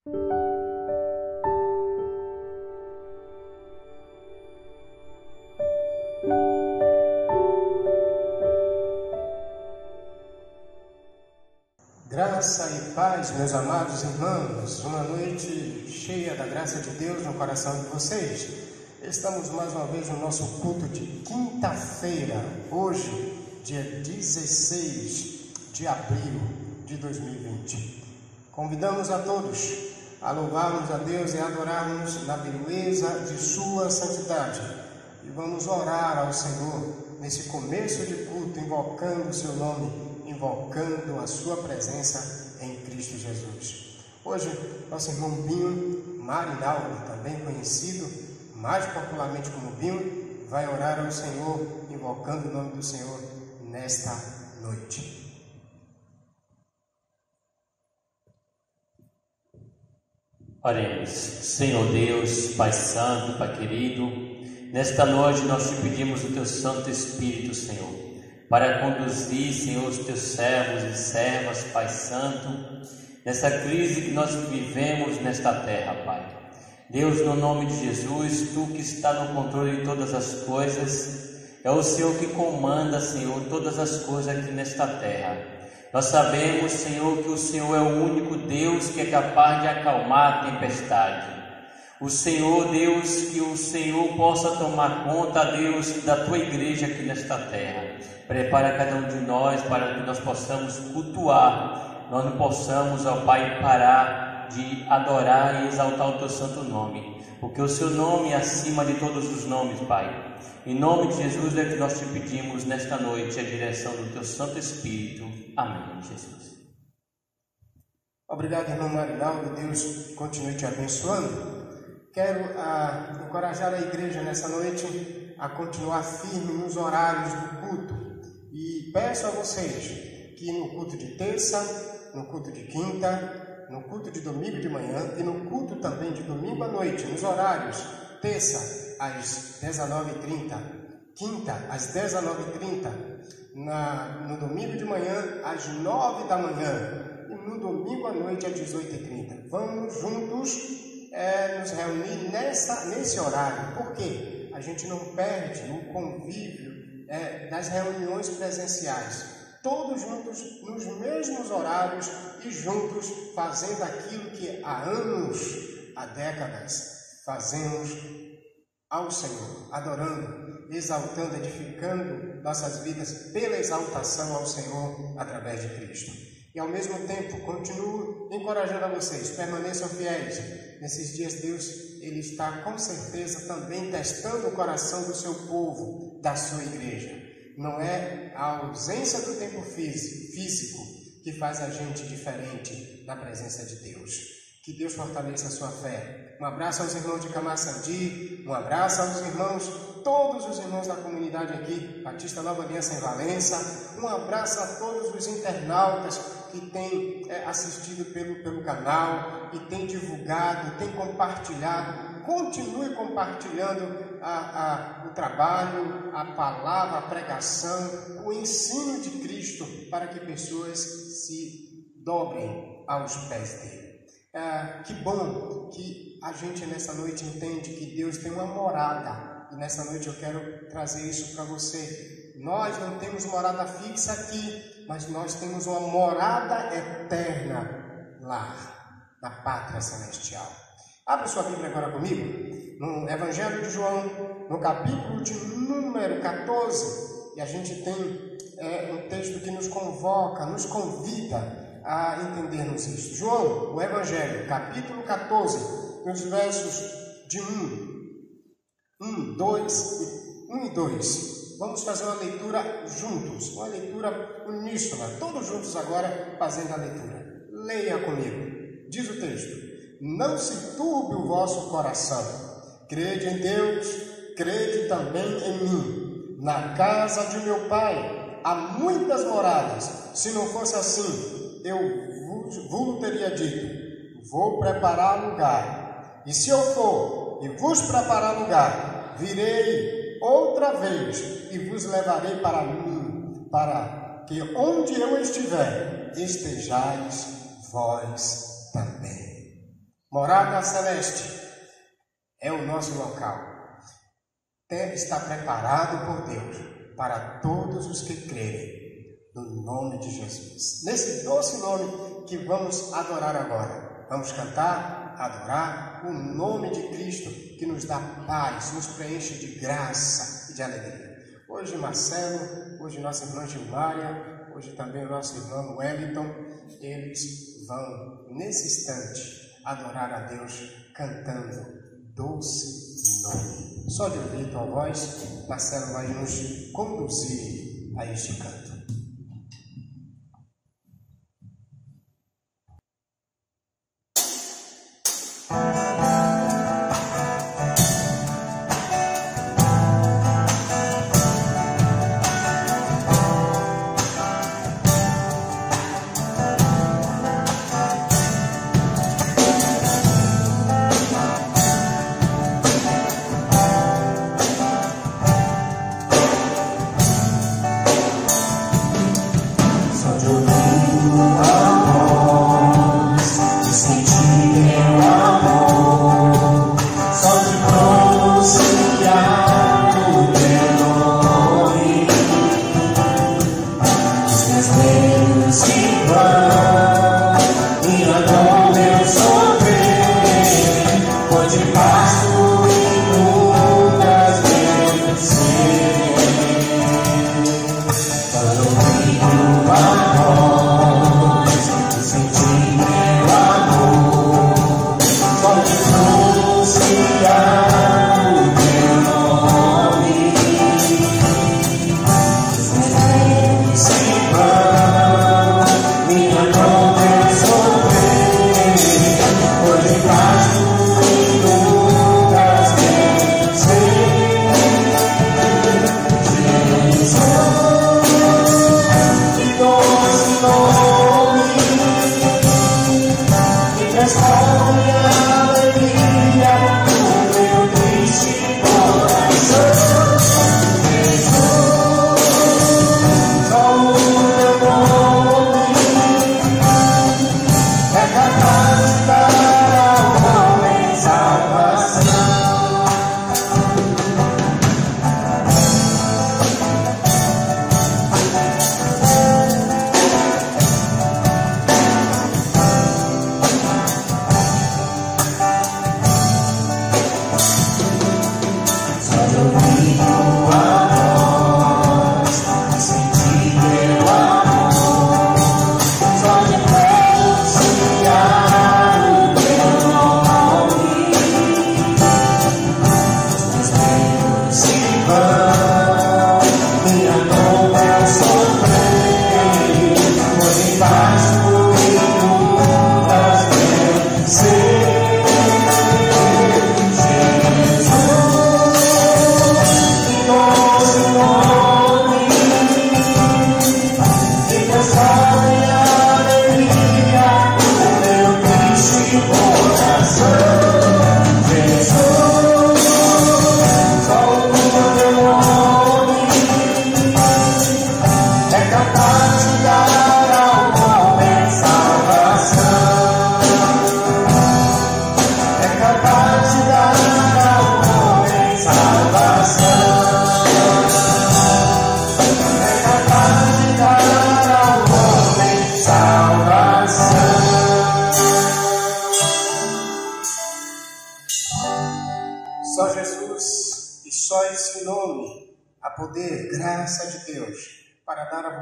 Graça e paz, meus amados irmãos, uma noite cheia da graça de Deus no coração de vocês. Estamos mais uma vez no nosso culto de quinta-feira, hoje, dia 16 de abril de 2020. Convidamos a todos a louvarmos a Deus e adorarmos na beleza de sua santidade. E vamos orar ao Senhor nesse começo de culto, invocando o seu nome, invocando a sua presença em Cristo Jesus. Hoje, nosso irmão Binho Marinaldo, também conhecido mais popularmente como Binho, vai orar ao Senhor, invocando o nome do Senhor nesta noite. Oremos. Senhor Deus, Pai Santo, Pai querido, nesta noite nós te pedimos o teu Santo Espírito, Senhor, para conduzir, Senhor, os teus servos e servas, Pai Santo, nessa crise que nós vivemos nesta terra, Pai. Deus, no nome de Jesus, Tu que está no controle de todas as coisas, é o Senhor que comanda, Senhor, todas as coisas aqui nesta terra. Nós sabemos, Senhor, que o Senhor é o único Deus que é capaz de acalmar a tempestade. O Senhor, Deus, que o Senhor possa tomar conta, Deus, da Tua igreja aqui nesta terra. Prepara cada um de nós para que nós possamos cultuar, nós não possamos, ó Pai, parar de adorar e exaltar o Teu santo nome, porque o Seu nome é acima de todos os nomes, Pai. Em nome de Jesus é que nós te pedimos nesta noite a direção do Teu Santo Espírito. Amém, Jesus. Obrigado, irmão Marinaldo. Deus continue te abençoando. Quero encorajar a igreja nessa noite a continuar firme nos horários do culto. E peço a vocês que no culto de terça, no culto de quinta, no culto de domingo de manhã e no culto também de domingo à noite, nos horários, terça às 19h30, quinta às 19h30, no domingo de manhã às 9 da manhã e no domingo à noite às 18h30. Vamos juntos nos reunir nesse horário, porque a gente não perde o convívio das reuniões presenciais, todos juntos nos mesmos horários e juntos fazendo aquilo que há anos, há décadas fazemos ao Senhor, adorando, exaltando, edificando nossas vidas pela exaltação ao Senhor através de Cristo. E ao mesmo tempo, continuo encorajando a vocês, permaneçam fiéis. Nesses dias Deus, Ele está com certeza também testando o coração do seu povo, da sua igreja. Não é a ausência do tempo físico que faz a gente diferente na presença de Deus. Que Deus fortaleça a sua fé. Um abraço aos irmãos de Camaçandi, um abraço aos irmãos, todos os irmãos da comunidade aqui, Batista Nova Aliança em Valença, um abraço a todos os internautas que têm assistido pelo canal e têm divulgado, têm compartilhado. Continue compartilhando o trabalho, a palavra, a pregação, o ensino de Cristo para que pessoas se dobrem aos pés dele. Que bom que a gente nessa noite entende que Deus tem uma morada. E nessa noite eu quero trazer isso para você. Nós não temos morada fixa aqui, mas nós temos uma morada eterna lá, na pátria celestial. Abra sua Bíblia agora comigo, no Evangelho de João, no capítulo de número 14. E a gente tem um texto que nos convoca, nos convida a entendermos isso. João, o Evangelho, capítulo 14, nos versos de 1 e 2. Vamos fazer uma leitura juntos, uma leitura uníssona, todos juntos agora fazendo a leitura. Leia comigo. Diz o texto: não se turbe o vosso coração. Crede em Deus, crede também em mim. Na casa de meu Pai há muitas moradas. Se não fosse assim, eu vos teria dito: vou preparar lugar. E se eu for e vos preparar lugar, virei outra vez e vos levarei para mim, para que onde eu estiver, estejais vós também. Morada celeste é o nosso local. Está preparado por Deus para todos os que crerem no nome de Jesus. Nesse doce nome que vamos adorar agora. Vamos cantar, adorar o nome de Cristo que nos dá paz, nos preenche de graça e de alegria. Hoje Marcelo, hoje nossa irmã Gilmária, hoje também o nosso irmão Wellington, eles vão nesse instante adorar a Deus cantando doce nome. Só de ouvir tua voz, Marcelo vai nos conduzir a este canto.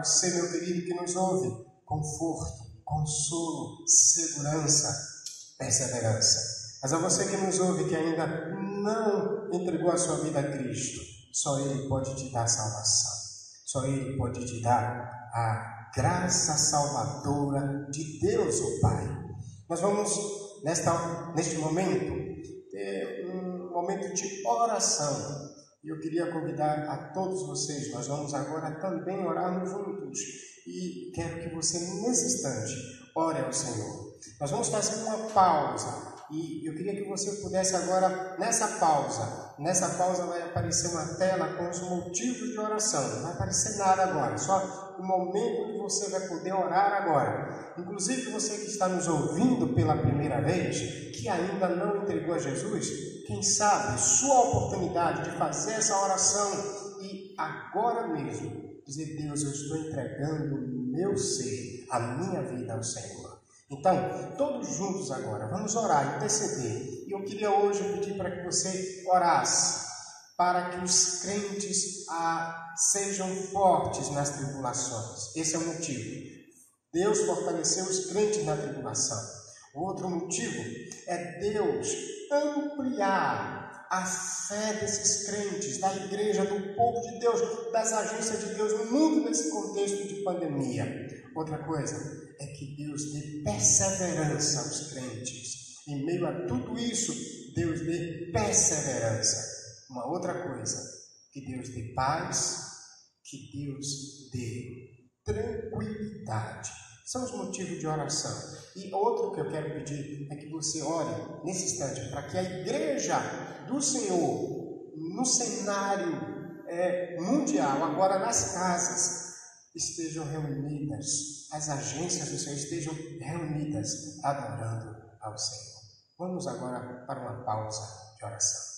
Você, meu querido, que nos ouve, conforto, consolo, segurança, perseverança. Mas a você que nos ouve, que ainda não entregou a sua vida a Cristo, só Ele pode te dar salvação. Só Ele pode te dar a graça salvadora de Deus, o Pai. Nós vamos, neste momento, ter um momento de oração. E eu queria convidar a todos vocês, nós vamos agora também orarmos juntos. E quero que você, nesse instante, ore ao Senhor. Nós vamos fazer uma pausa E eu queria que você pudesse agora, nessa pausa vai aparecer uma tela com os motivos de oração. Não vai aparecer nada agora, só o momento que você vai poder orar agora. Inclusive você que está nos ouvindo pela primeira vez, que ainda não entregou a Jesus, quem sabe sua oportunidade de fazer essa oração e agora mesmo dizer: Deus, eu estou entregando o meu ser, a minha vida ao Senhor. Então, todos juntos agora, vamos orar, interceder. E eu queria hoje pedir para que você orasse, para que os crentes sejam fortes nas tribulações. Esse é o motivo. Deus fortaleceu os crentes na tribulação. O outro motivo é Deus ampliar a fé desses crentes, da igreja, do povo de Deus, das agências de Deus no mundo nesse contexto de pandemia. Outra coisa é que Deus dê perseverança aos crentes. Em meio a tudo isso, Deus dê perseverança. Uma outra coisa, que Deus dê paz, que Deus dê tranquilidade. São os motivos de oração. E outro que eu quero pedir é que você ore nesse instante para que a igreja do Senhor, no cenário mundial, agora nas casas, estejam reunidas, as agências do Senhor estejam reunidas, adorando ao Senhor. Vamos agora para uma pausa de oração.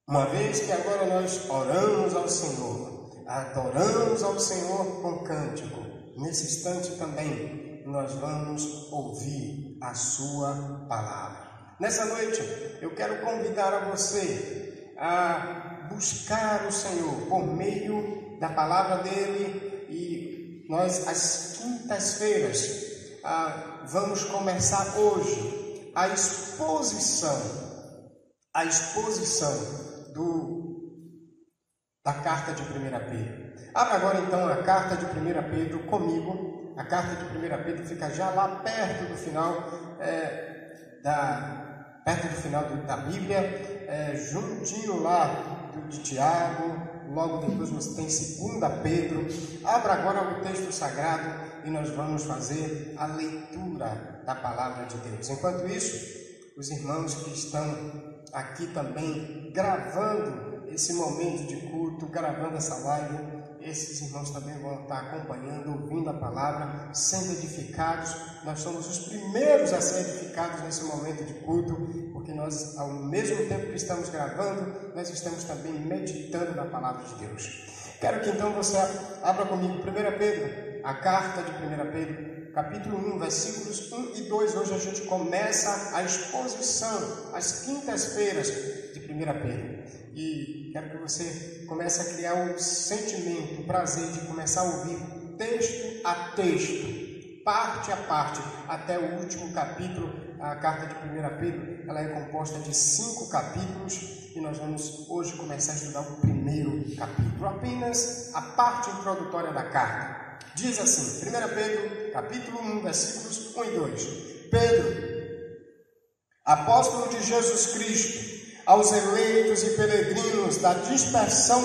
Uma vez que agora nós oramos ao Senhor, adoramos ao Senhor com cântico, nesse instante também nós vamos ouvir a sua palavra. Nessa noite eu quero convidar a você a buscar o Senhor por meio da palavra dele, e nós às quintas-feiras vamos começar hoje a exposição da carta de 1 Pedro. Abra agora então a carta de 1 Pedro comigo. A carta de 1 Pedro fica já lá perto do final da Bíblia, juntinho lá de Tiago. Logo depois você tem 2 Pedro. Abra agora o texto sagrado e nós vamos fazer a leitura da palavra de Deus. Enquanto isso, os irmãos que estão aqui também gravando esse momento de culto, gravando essa live, esses irmãos também vão estar acompanhando, ouvindo a palavra, sendo edificados. Nós somos os primeiros a ser edificados nesse momento de culto, porque nós, ao mesmo tempo que estamos gravando, nós estamos também meditando na palavra de Deus. Quero que então você abra comigo 1 Pedro, a carta de 1 Pedro, capítulo 1, versículos 1 e 2. Hoje a gente começa a exposição, às quintas-feiras de 1 Pedro. E quero que você comece a criar um sentimento, um prazer de começar a ouvir texto a texto, parte a parte, até o último capítulo. A carta de 1 Pedro, ela é composta de 5 capítulos e nós vamos hoje começar a estudar o primeiro capítulo, apenas a parte introdutória da carta. Diz assim, 1 Pedro, capítulo 1, versículos 1 e 2. Pedro, apóstolo de Jesus Cristo, aos eleitos e peregrinos da dispersão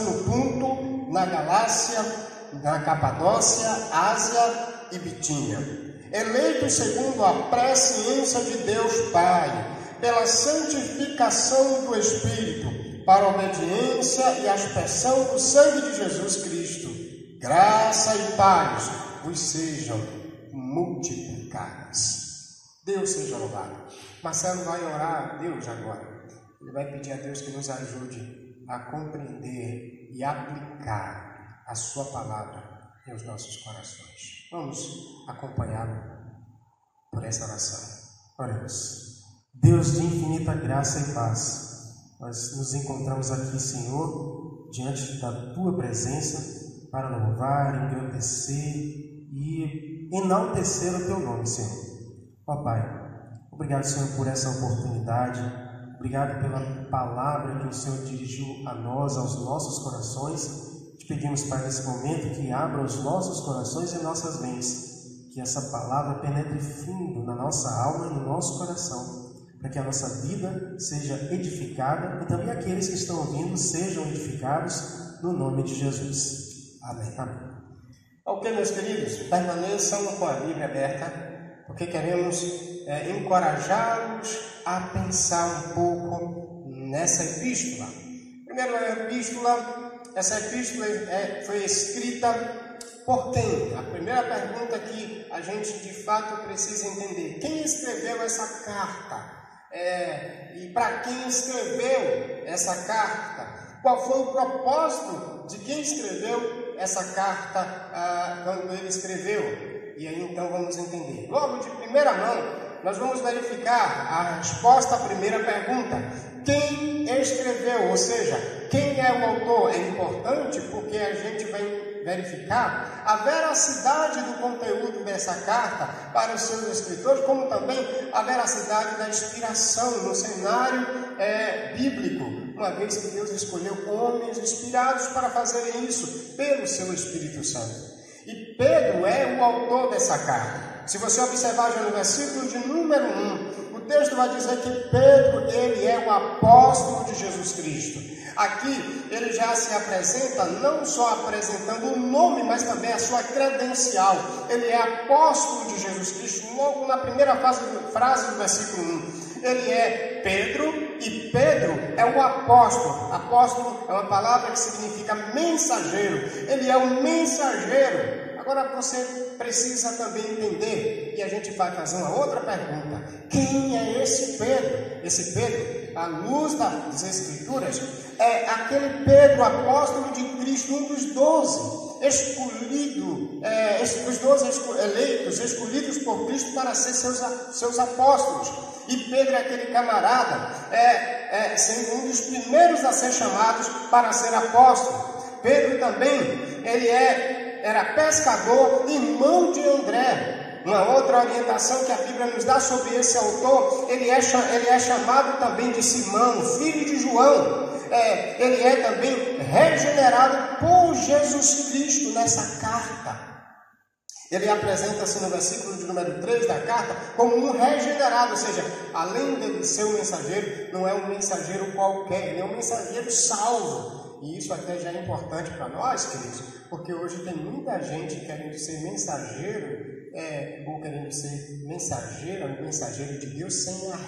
no Ponto, na Galácia, na Capadócia, Ásia e Bitínia, eleitos segundo a presciência de Deus Pai, pela santificação do Espírito, para a obediência e a aspersão do sangue de Jesus Cristo. Graça e paz vos sejam multiplicadas. Deus seja louvado. Marcelo vai orar a Deus agora. Ele vai pedir a Deus que nos ajude a compreender e aplicar a sua palavra nos nossos corações. Vamos acompanhá-lo por essa oração. Oremos. Deus de infinita graça e paz, nós nos encontramos aqui, Senhor, diante da Tua presença, para louvar, engrandecer e enaltecer o Teu nome, Senhor. Ó Pai, obrigado, Senhor, por essa oportunidade. Obrigado pela palavra que o Senhor dirigiu a nós, aos nossos corações. Te pedimos, Pai, nesse momento, que abra os nossos corações e nossas mentes, que essa palavra penetre fundo na nossa alma e no nosso coração, para que a nossa vida seja edificada e também aqueles que estão ouvindo sejam edificados no nome de Jesus. Amém. Amém. Ok, meus queridos, permaneçam com a Bíblia aberta, porque queremos encorajá-los a pensar um pouco nessa epístola. Primeiro, essa epístola foi escrita por quem? A primeira pergunta que a gente de fato precisa entender: quem escreveu essa carta? E para quem escreveu essa carta? Qual foi o propósito de quem escreveu essa carta quando ele escreveu? E aí então vamos entender. Logo de primeira mão, nós vamos verificar a resposta à primeira pergunta: quem escreveu? Ou seja, quem é o autor? É importante porque a gente vai verificar a veracidade do conteúdo dessa carta para os seus escritores, como também a veracidade da inspiração no cenário bíblico, uma vez que Deus escolheu homens inspirados para fazerem isso pelo seu Espírito Santo. E Pedro é o autor dessa carta. Se você observar já no versículo de número 1, o texto vai dizer que Pedro, ele é o apóstolo de Jesus Cristo. Aqui ele já se apresenta, não só apresentando o nome, mas também a sua credencial. Ele é apóstolo de Jesus Cristo, logo na primeira frase do versículo 1. Ele é Pedro, e Pedro é o apóstolo. Apóstolo é uma palavra que significa mensageiro. Ele é o mensageiro. Agora você precisa também entender, e a gente vai fazer uma outra pergunta: quem é esse Pedro? Esse Pedro, à luz das Escrituras, é aquele Pedro, apóstolo de Cristo, um dos 12 os 12 eleitos, escolhidos por Cristo para ser seus apóstolos. E Pedro é aquele camarada, sendo um dos primeiros a ser chamados para ser apóstolo. Pedro também, ele era pescador, irmão de André. Uma outra orientação que a Bíblia nos dá sobre esse autor: ele é chamado também de Simão, filho de João. Ele é também regenerado por Jesus Cristo nessa carta. Ele apresenta-se no versículo de número 3 da carta como um regenerado, ou seja, além de ser um mensageiro, não é um mensageiro qualquer, ele é um mensageiro salvo. E isso até já é importante para nós, queridos, porque hoje tem muita gente querendo ser mensageiro, ou querendo ser mensageira, um mensageiro de Deus, sem a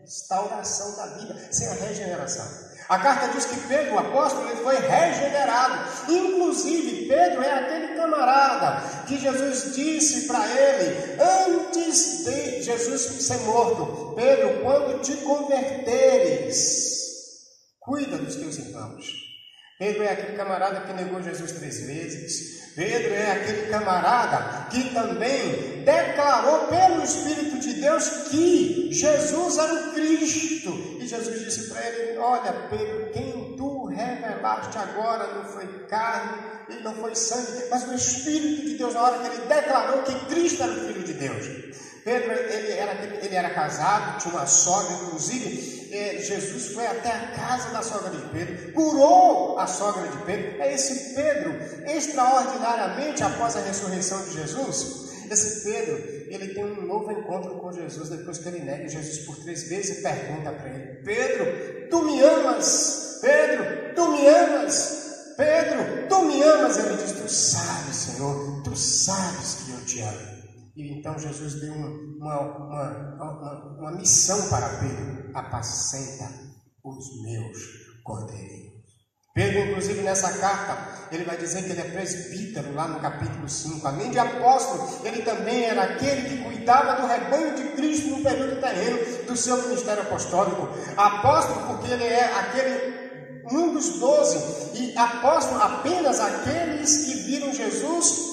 restauração da vida, sem a regeneração. A carta diz que Pedro, o apóstolo, ele foi regenerado. Inclusive, Pedro é aquele camarada que Jesus disse para ele, antes de Jesus ser morto: Pedro, quando te converteres, cuida dos teus irmãos. Pedro é aquele camarada que negou Jesus 3 vezes. Pedro é aquele camarada que também declarou pelo Espírito de Deus que Jesus era o Cristo. E Jesus disse para ele: olha, Pedro, quem tu revelaste agora não foi carne e não foi sangue, mas o Espírito de Deus, na hora que ele declarou que Cristo era o Filho de Deus. Pedro, ele era casado, tinha uma sogra, inclusive. Jesus foi até a casa da sogra de Pedro, curou a sogra de Pedro. É esse Pedro, extraordinariamente, após a ressurreição de Jesus, esse Pedro, ele tem um novo encontro com Jesus depois que ele nega Jesus por 3 vezes e pergunta para ele: Pedro, tu me amas? Pedro, tu me amas? Pedro, tu me amas? Ele diz: tu sabes, Senhor, tu sabes que eu te amo. E então Jesus deu uma missão para Pedro: apacenta os meus cordeirinhos. Pedro, inclusive, nessa carta, ele vai dizer que ele é presbítero, lá no capítulo 5. Além de apóstolo, ele também era aquele que cuidava do rebanho de Cristo no período terreno do seu ministério apostólico. Apóstolo porque ele é um dos 12, e apóstolo apenas aqueles que viram Jesus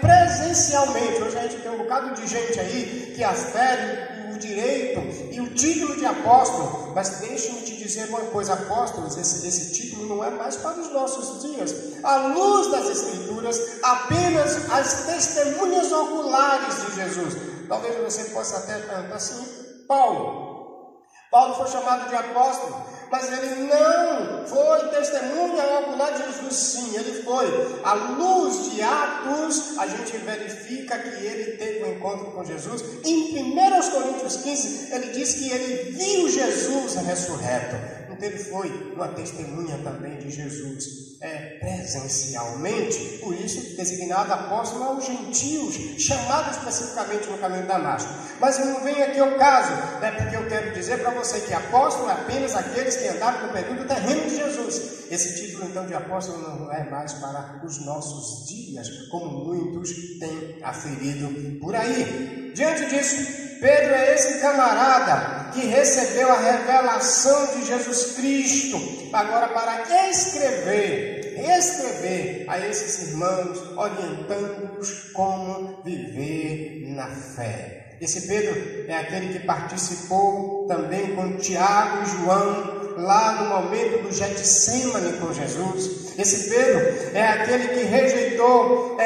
presencialmente. Hoje a gente tem um bocado de gente aí que afere o direito e o título de apóstolo, mas deixe-me te dizer uma coisa: apóstolos, esse título não é mais para os nossos dias. À luz das Escrituras, apenas as testemunhas oculares de Jesus. Talvez você possa até perguntar assim: Paulo foi chamado de apóstolo, mas ele não foi testemunha ocular de Jesus. Sim, ele foi. À luz de Atos, a gente verifica que ele teve encontro com Jesus. Em 1 Coríntios 15, ele diz que ele viu Jesus ressurreto. Então ele foi uma testemunha também de Jesus presencialmente, por isso designado apóstolo aos gentios, chamado especificamente no caminho de Damasco. Mas não vem aqui ao caso, porque eu quero dizer para você que apóstolo é apenas aqueles que andaram no período terreno de Jesus. Esse título então de apóstolo não é mais para os nossos dias, como muitos têm aferido por aí. Diante disso, Pedro é esse camarada que recebeu a revelação de Jesus Cristo, agora para escrever a esses irmãos, orientando-os como viver na fé. Esse Pedro é aquele que participou também com Tiago e João, lá no momento do Getsêmani com Jesus. Esse Pedro é aquele que rejeitou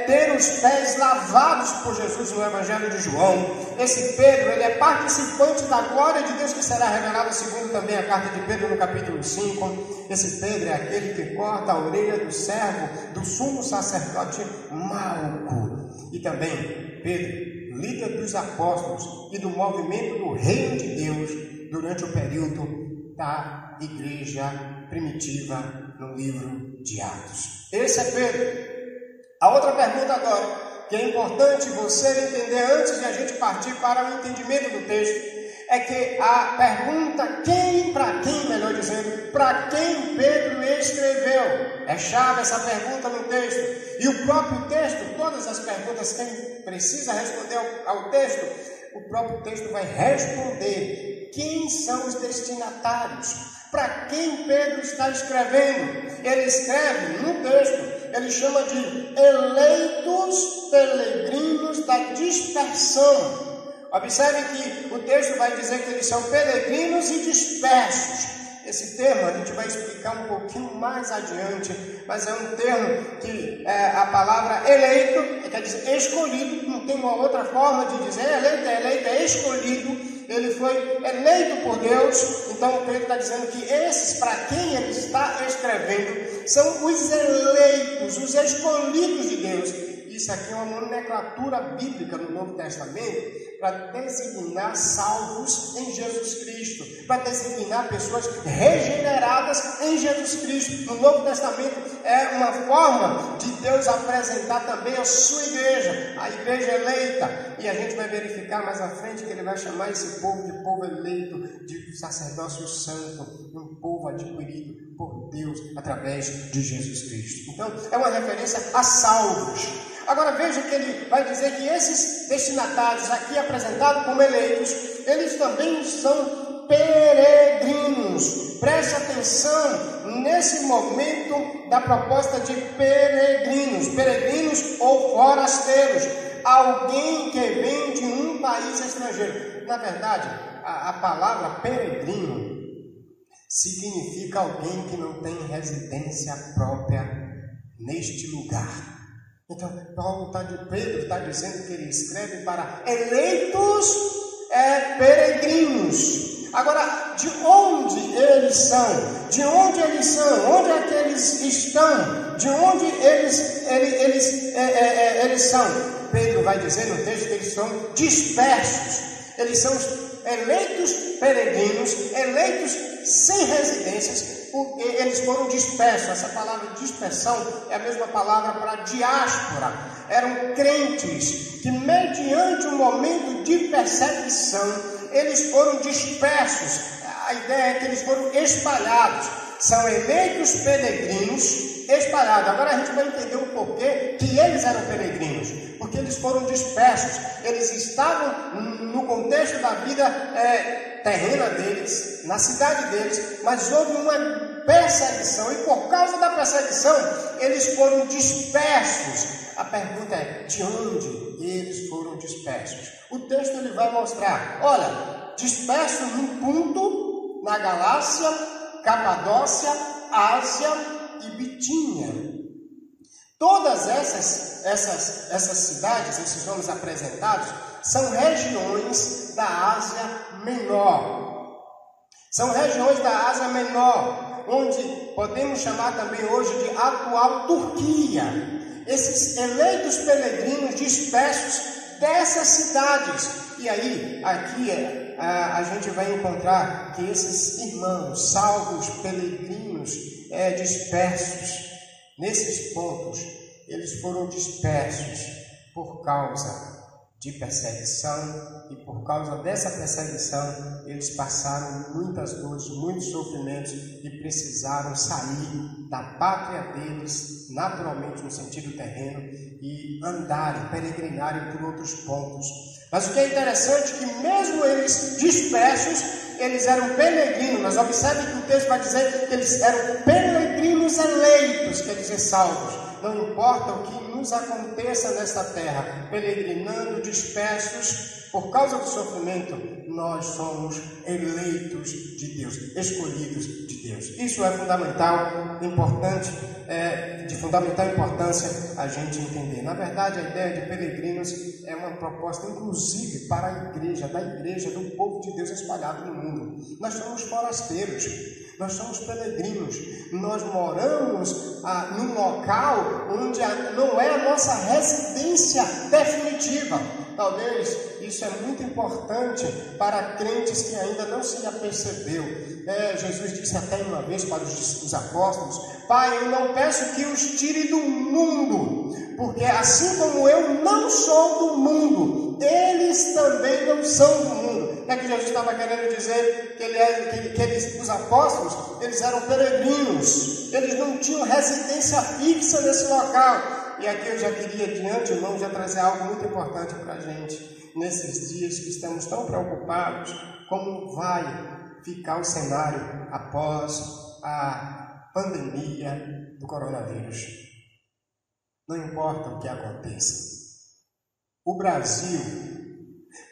ter os pés lavados por Jesus no Evangelho de João. Esse Pedro, ele é participante da glória de Deus que será revelada segundo também a carta de Pedro no capítulo 5. Esse Pedro é aquele que corta a orelha do servo do sumo sacerdote Malco. E também Pedro, líder dos apóstolos e do movimento do reino de Deus durante o período da igreja primitiva no livro de Atos. Esse é Pedro. A outra pergunta agora, que é importante você entender antes de a gente partir para o entendimento do texto, é que a pergunta melhor dizendo, para quem Pedro escreveu? É chave essa pergunta no texto. E o próprio texto, todas as perguntas, quem precisa responder ao texto, o próprio texto vai responder quem são os destinatários, para quem Pedro está escrevendo. Ele escreve no texto, ele chama de eleitos peregrinos da dispersão. Observe que o texto vai dizer que eles são peregrinos e dispersos. Esse termo a gente vai explicar um pouquinho mais adiante, mas é um termo que a palavra eleito quer dizer escolhido, não tem uma outra forma de dizer eleito é escolhido. Ele foi eleito por Deus. Então Pedro está dizendo que esses para quem ele está escrevendo são os eleitos, os escolhidos de Deus. Isso aqui é uma nomenclatura bíblica no Novo Testamento para designar salvos em Jesus Cristo, para designar pessoas regeneradas em Jesus Cristo. No Novo Testamento é uma forma de Deus apresentar também a sua igreja, a igreja eleita. E a gente vai verificar mais à frente que ele vai chamar esse povo de povo eleito, de sacerdócio santo, um povo adquirido por Deus através de Jesus Cristo. Então é uma referência a salvos. Agora veja que ele vai dizer que esses destinatários aqui apresentados como eleitos, eles também são peregrinos. Preste atenção nesse momento da proposta de peregrinos ou forasteiros, alguém que vem de um país estrangeiro. Na verdade, a palavra peregrino significa alguém que não tem residência própria neste lugar. Então, Pedro está dizendo que ele escreve para eleitos peregrinos. Agora, de onde eles são? De onde eles são? Onde é que eles estão? De onde eles são? Pedro vai dizer no texto que eles são dispersos. Eles são eleitos peregrinos, eleitos sem residências, porque eles foram dispersos. Essa palavra dispersão é a mesma palavra para diáspora. Eram crentes que, mediante um momento de perseguição, eles foram dispersos. A ideia é que eles foram espalhados. São eleitos peregrinos espalhados. Agora a gente vai entender o porquê que eles eram peregrinos. Porque eles foram dispersos. Eles estavam no contexto da vida terrena deles, na cidade deles, mas houve uma perseguição. E por causa da perseguição, eles foram dispersos. A pergunta é, de onde eles foram dispersos? O texto ele vai mostrar, olha, dispersos num ponto na Galácia, Capadócia, Ásia e Bitínia. Todas essas cidades, esses nomes apresentados, são regiões da Ásia Menor. São regiões da Ásia Menor, onde podemos chamar também hoje de atual Turquia. Esses eleitos peregrinos dispersos dessas cidades. E aí, aqui a gente vai encontrar que esses irmãos, salvos, peregrinos, dispersos, nesses pontos, eles foram dispersos por causa de perseguição, e por causa dessa perseguição eles passaram muitas dores, muitos sofrimentos e precisaram sair da pátria deles, naturalmente no sentido terreno, e andarem, peregrinarem por outros pontos. Mas o que é interessante é que mesmo eles dispersos, eles eram peregrinos. Mas observe que o texto vai dizer que eles eram peregrinos eleitos, quer dizer salvos. Não importa o que nos aconteça nesta terra, peregrinando, dispersos, por causa do sofrimento, nós somos eleitos de Deus, escolhidos de Deus. Isso é fundamental, importante, de fundamental importância a gente entender. Na verdade, a ideia de peregrinos é uma proposta, inclusive, para a igreja, do povo de Deus espalhado no mundo. Nós somos forasteiros. Nós somos peregrinos, nós moramos num local onde não é a nossa residência definitiva. Talvez isso é muito importante para crentes que ainda não se apercebeu. Jesus disse até uma vez para os apóstolos: Pai, eu não peço que os tire do mundo, porque assim como eu não sou do mundo, eles também não são do mundo. É que Jesus estava querendo dizer que os apóstolos, eles eram peregrinos, eles não tinham residência fixa nesse local. E aqui eu já queria, de antemão, já trazer algo muito importante para a gente, nesses dias que estamos tão preocupados, como vai ficar o cenário após a pandemia do coronavírus. Não importa o que aconteça, o Brasil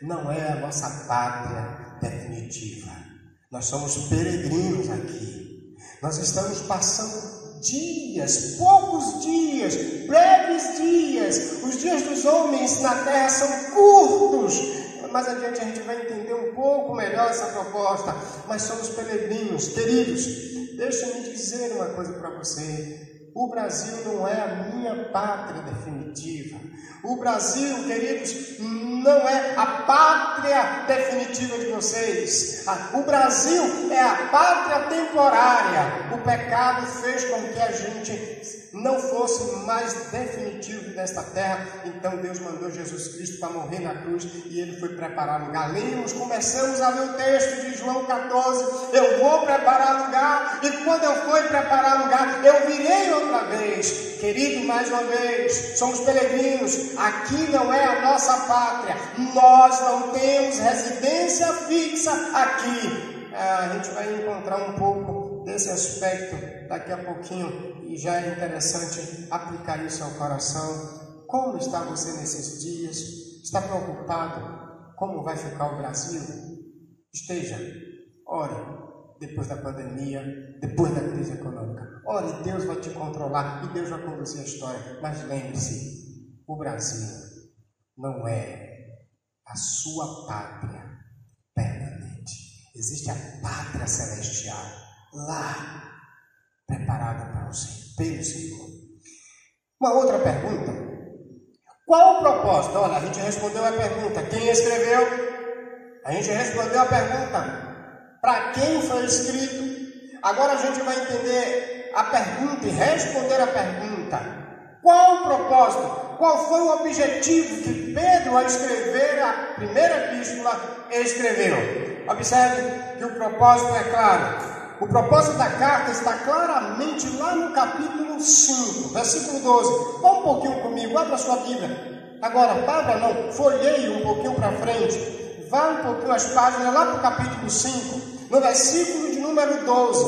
não é a nossa pátria definitiva. Nós somos peregrinos aqui. Nós estamos passando dias, poucos dias, breves dias. Os dias dos homens na terra são curtos. Mais adiante a gente vai entender um pouco melhor essa proposta. Mas somos peregrinos, queridos. Deixa-me dizer uma coisa para você. O Brasil não é a minha pátria definitiva. O Brasil, queridos, não é a pátria definitiva de vocês. O Brasil é a pátria temporária. O pecado fez com que a gente não fosse mais definitivo desta terra. Então Deus mandou Jesus Cristo para morrer na cruz e Ele foi preparar lugar. Lemos, começamos a ler o texto de João 14. Eu vou preparar lugar, e quando eu for preparar lugar, eu virei outra vez. Querido, mais uma vez, somos peregrinos. Aqui não é a nossa pátria. Nós não temos residência fixa aqui. A gente vai encontrar um pouco desse aspecto daqui a pouquinho, e já é interessante aplicar isso ao coração. Como está você nesses dias? Está preocupado? Como vai ficar o Brasil? Esteja, ore. Depois da pandemia, depois da crise econômica, ore, Deus vai te controlar e Deus vai conduzir a história. Mas lembre-se, o Brasil não é a sua pátria permanente. Existe a pátria celestial lá, preparada para você, pelo Senhor. Uma outra pergunta: qual o propósito? Olha, a gente respondeu a pergunta, quem escreveu? A gente respondeu a pergunta, para quem foi escrito? Agora a gente vai entender a pergunta e responder a pergunta. Qual o propósito? Qual foi o objetivo que Pedro, ao escrever a primeira epístola, escreveu? Observe que o propósito é claro. O propósito da carta está claramente lá no capítulo 5, versículo 12. Vá um pouquinho comigo, abra sua Bíblia. Agora, abra não, folheie um pouquinho para frente. Vá um pouquinho as páginas lá para o capítulo 5. No versículo de número 12,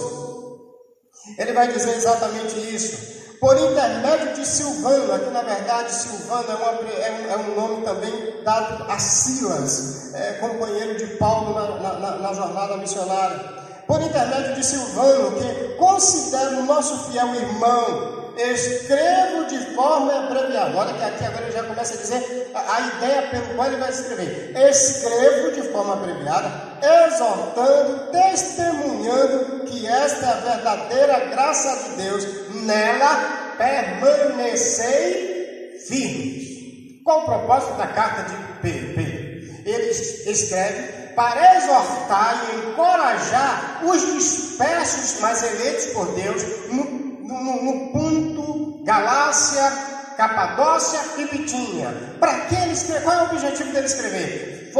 ele vai dizer exatamente isso. Por intermédio de Silvano, aqui na verdade Silvano é um nome também dado a Silas, companheiro de Paulo na jornada missionária. Por intermédio de Silvano, que considero o nosso fiel irmão, escrevo de forma abreviada. Olha que aqui agora ele já começa a dizer a ideia pelo qual ele vai escrever. Escrevo de forma abreviada, exortando, testemunhando que esta é a verdadeira graça de Deus. Nela permanecei firmes. Qual o propósito da carta de Pedro? Ele escreve para exortar e encorajar os dispersos, mas eleitos por Deus, no ponto Galácia, Capadócia e Bitínia. Para que ele escreve? Qual é o objetivo dele escrever?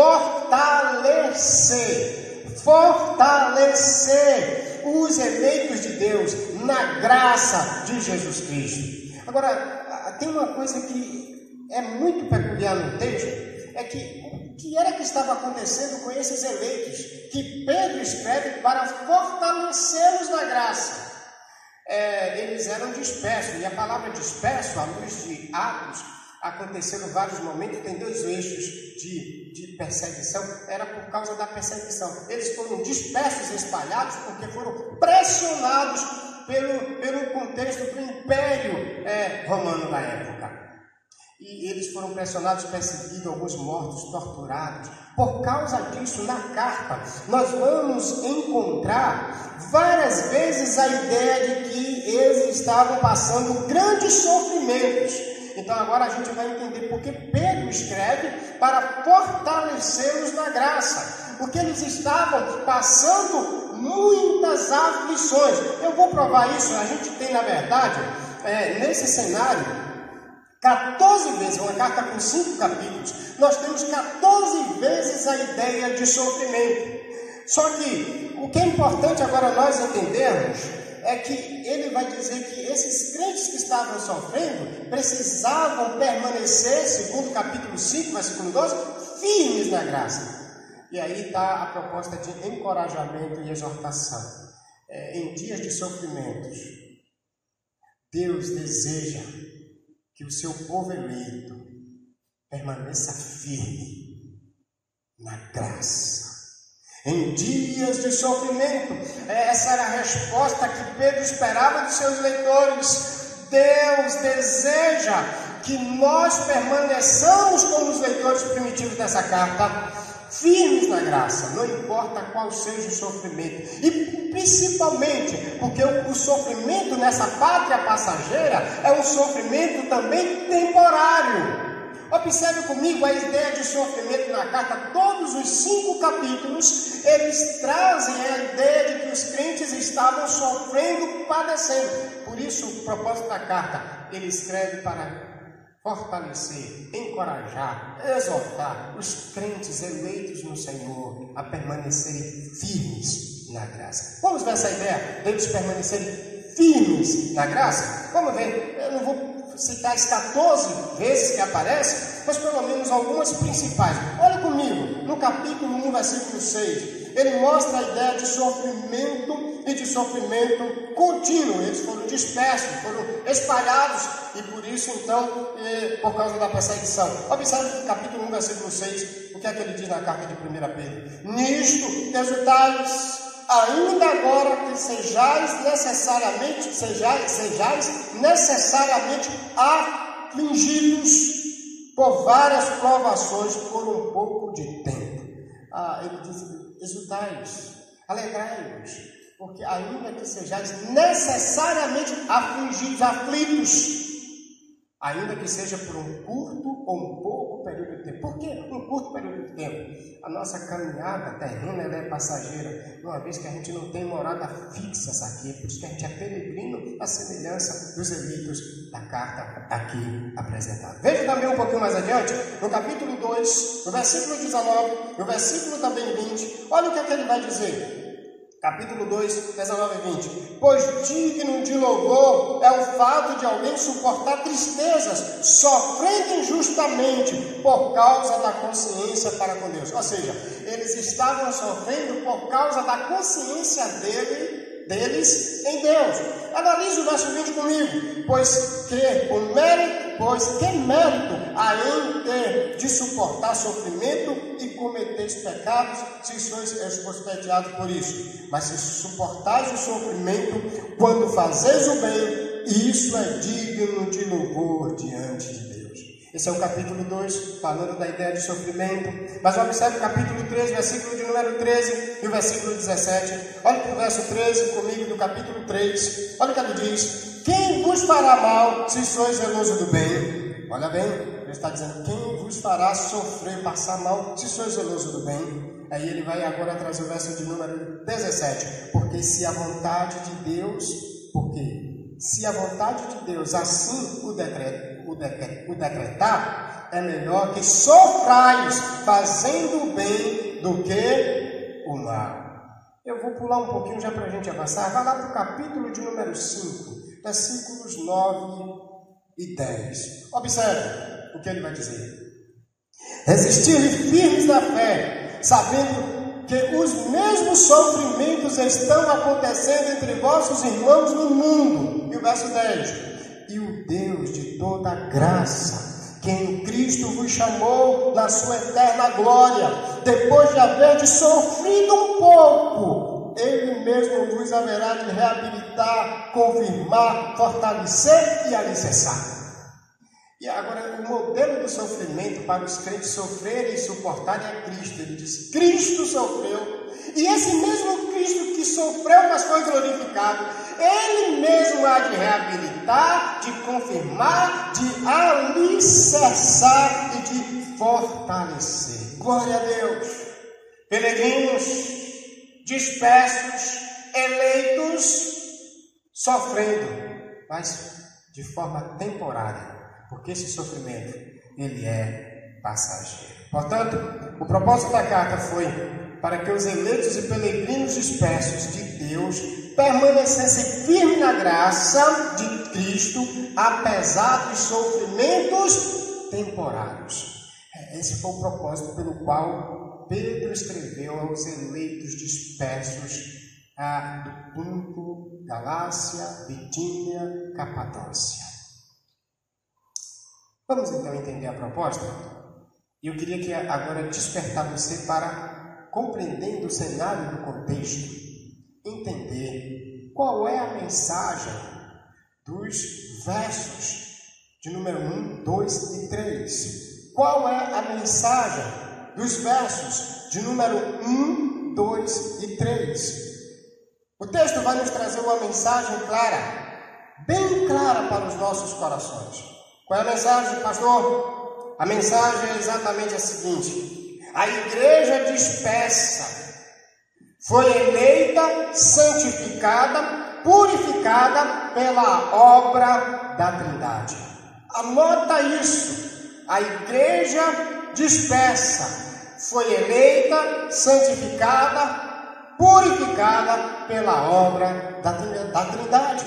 Fortalecer os eleitos de Deus na graça de Jesus Cristo. Agora, tem uma coisa que é muito peculiar no texto, é que o que era que estava acontecendo com esses eleitos, que Pedro escreve para fortalecê-los na graça. Eles eram dispersos, e a palavra disperso, à luz de Atos, aconteceram vários momentos, tem dois eixos de perseguição, era por causa da perseguição. Eles foram dispersos, espalhados, porque foram pressionados pelo contexto do Império Romano da época. E eles foram pressionados, perseguidos, alguns mortos, torturados. Por causa disso, na carta, nós vamos encontrar várias vezes a ideia de que eles estavam passando grandes sofrimentos. Então agora a gente vai entender porque Pedro escreve para fortalecê-los na graça. Porque eles estavam passando muitas aflições. Eu vou provar isso. A gente tem, na verdade, nesse cenário, 14 vezes, uma carta com 5 capítulos, nós temos 14 vezes a ideia de sofrimento. Só que o que é importante agora nós entendermos é que ele vai dizer que esses crentes que estavam sofrendo precisavam permanecer, segundo o capítulo 5, versículo 12, firmes na graça. E aí está a proposta de encorajamento e exortação. Em dias de sofrimentos, Deus deseja que o seu povo eleito permaneça firme na graça. Em dias de sofrimento, essa era a resposta que Pedro esperava dos seus leitores. Deus deseja que nós permaneçamos como os leitores primitivos dessa carta, firmes na graça, não importa qual seja o sofrimento. E principalmente porque o sofrimento nessa pátria passageira é um sofrimento também temporário. Observe comigo a ideia de sofrimento na carta. Todos os 5 capítulos, eles trazem a ideia de que os crentes estavam sofrendo, padecendo. Por isso, o propósito da carta, ele escreve para fortalecer, encorajar, exortar os crentes eleitos no Senhor a permanecerem firmes na graça. Vamos ver essa ideia deles permanecerem firmes na graça? Vamos ver. Eu não vou citar as 14 vezes que aparece, mas pelo menos algumas principais. Olha comigo, no capítulo 1, versículo 6, ele mostra a ideia de sofrimento e de sofrimento contínuo. Eles foram dispersos, foram espalhados, e por isso, então, por causa da perseguição. Observe no capítulo 1, versículo 6, o que é que ele diz na carta de 1 Pedro. Nisto, exultais, ainda agora que sejais necessariamente afligidos por várias provações por um pouco de tempo. Ele diz, exultais, alegrai-vos, porque ainda que sejais necessariamente aflitos, ainda que seja por um curto ou um pouco período de tempo. Por que um curto período de tempo? A nossa caminhada terrena ela é passageira, uma vez que a gente não tem morada fixa aqui, por isso que a gente é peregrino, à semelhança dos eleitos da carta aqui apresentada. Veja também um pouquinho mais adiante, no capítulo 2, no versículo 19, no versículo também 20, olha o que é que ele vai dizer. Capítulo 2, 19 e 20. Pois digno de louvor é o fato de alguém suportar tristezas, sofrendo injustamente por causa da consciência para com Deus. Ou seja, eles estavam sofrendo por causa da consciência deles em Deus. Analise o verso 20 comigo. Pois que mérito há em ter de suportar sofrimento e cometeis pecados, se sois esbofeteados por isso. Mas se suportais o sofrimento, quando fazeis o bem, isso é digno de louvor diante de Deus. Esse é o capítulo 2, falando da ideia de sofrimento. Mas observe o capítulo 3, versículo de número 13 e o versículo 17. Olha para o verso 13 comigo do capítulo 3. Olha o que ele diz. Quem vos fará mal se sois zeloso do bem? Olha bem. ele está dizendo, quem vos fará sofrer, passar mal, se sois zeloso do bem? Aí ele vai agora trazer o verso de número 17. Porque se a vontade de Deus assim o decretar, é melhor que sofrais fazendo o bem do que o mal. Eu vou pular um pouquinho já para a gente avançar. Vai lá para o capítulo de número 5, versículos 9 e 10. Observe o que ele vai dizer. Resistir firmes na fé, sabendo que os mesmos sofrimentos estão acontecendo entre vossos irmãos no mundo. E o verso 10. E o Deus de toda graça, que em Cristo vos chamou na sua eterna glória, depois de haverdes sofrido um pouco, Ele mesmo vos haverá de reabilitar, confirmar, fortalecer e alicerçar. E agora, o modelo do sofrimento para os crentes sofrerem e suportarem é Cristo. Ele diz, Cristo sofreu, e esse mesmo Cristo que sofreu, mas foi glorificado, Ele mesmo há de reabilitar, de confirmar, de alicerçar e de fortalecer. Glória a Deus! Peregrinos, dispersos, eleitos, sofrendo, mas de forma temporária. Porque esse sofrimento, ele é passageiro. Portanto, o propósito da carta foi para que os eleitos e peregrinos dispersos de Deus permanecessem firmes na graça de Cristo, apesar dos sofrimentos temporários. Esse foi o propósito pelo qual Pedro escreveu aos eleitos dispersos do Ponto, Galácia, Bitínia, Capadócia. Vamos então entender a proposta? Eu queria que agora despertar você para, compreendendo o cenário do contexto, entender qual é a mensagem dos versos de número 1, 2 e 3. Qual é a mensagem dos versos de número 1, 2 e 3? O texto vai nos trazer uma mensagem clara, bem clara para os nossos corações. Qual é a mensagem, pastor? A mensagem é exatamente a seguinte: a igreja dispersa foi eleita, santificada, purificada pela obra da Trindade. Anota isso. A igreja dispersa foi eleita, santificada, purificada pela obra da Trindade.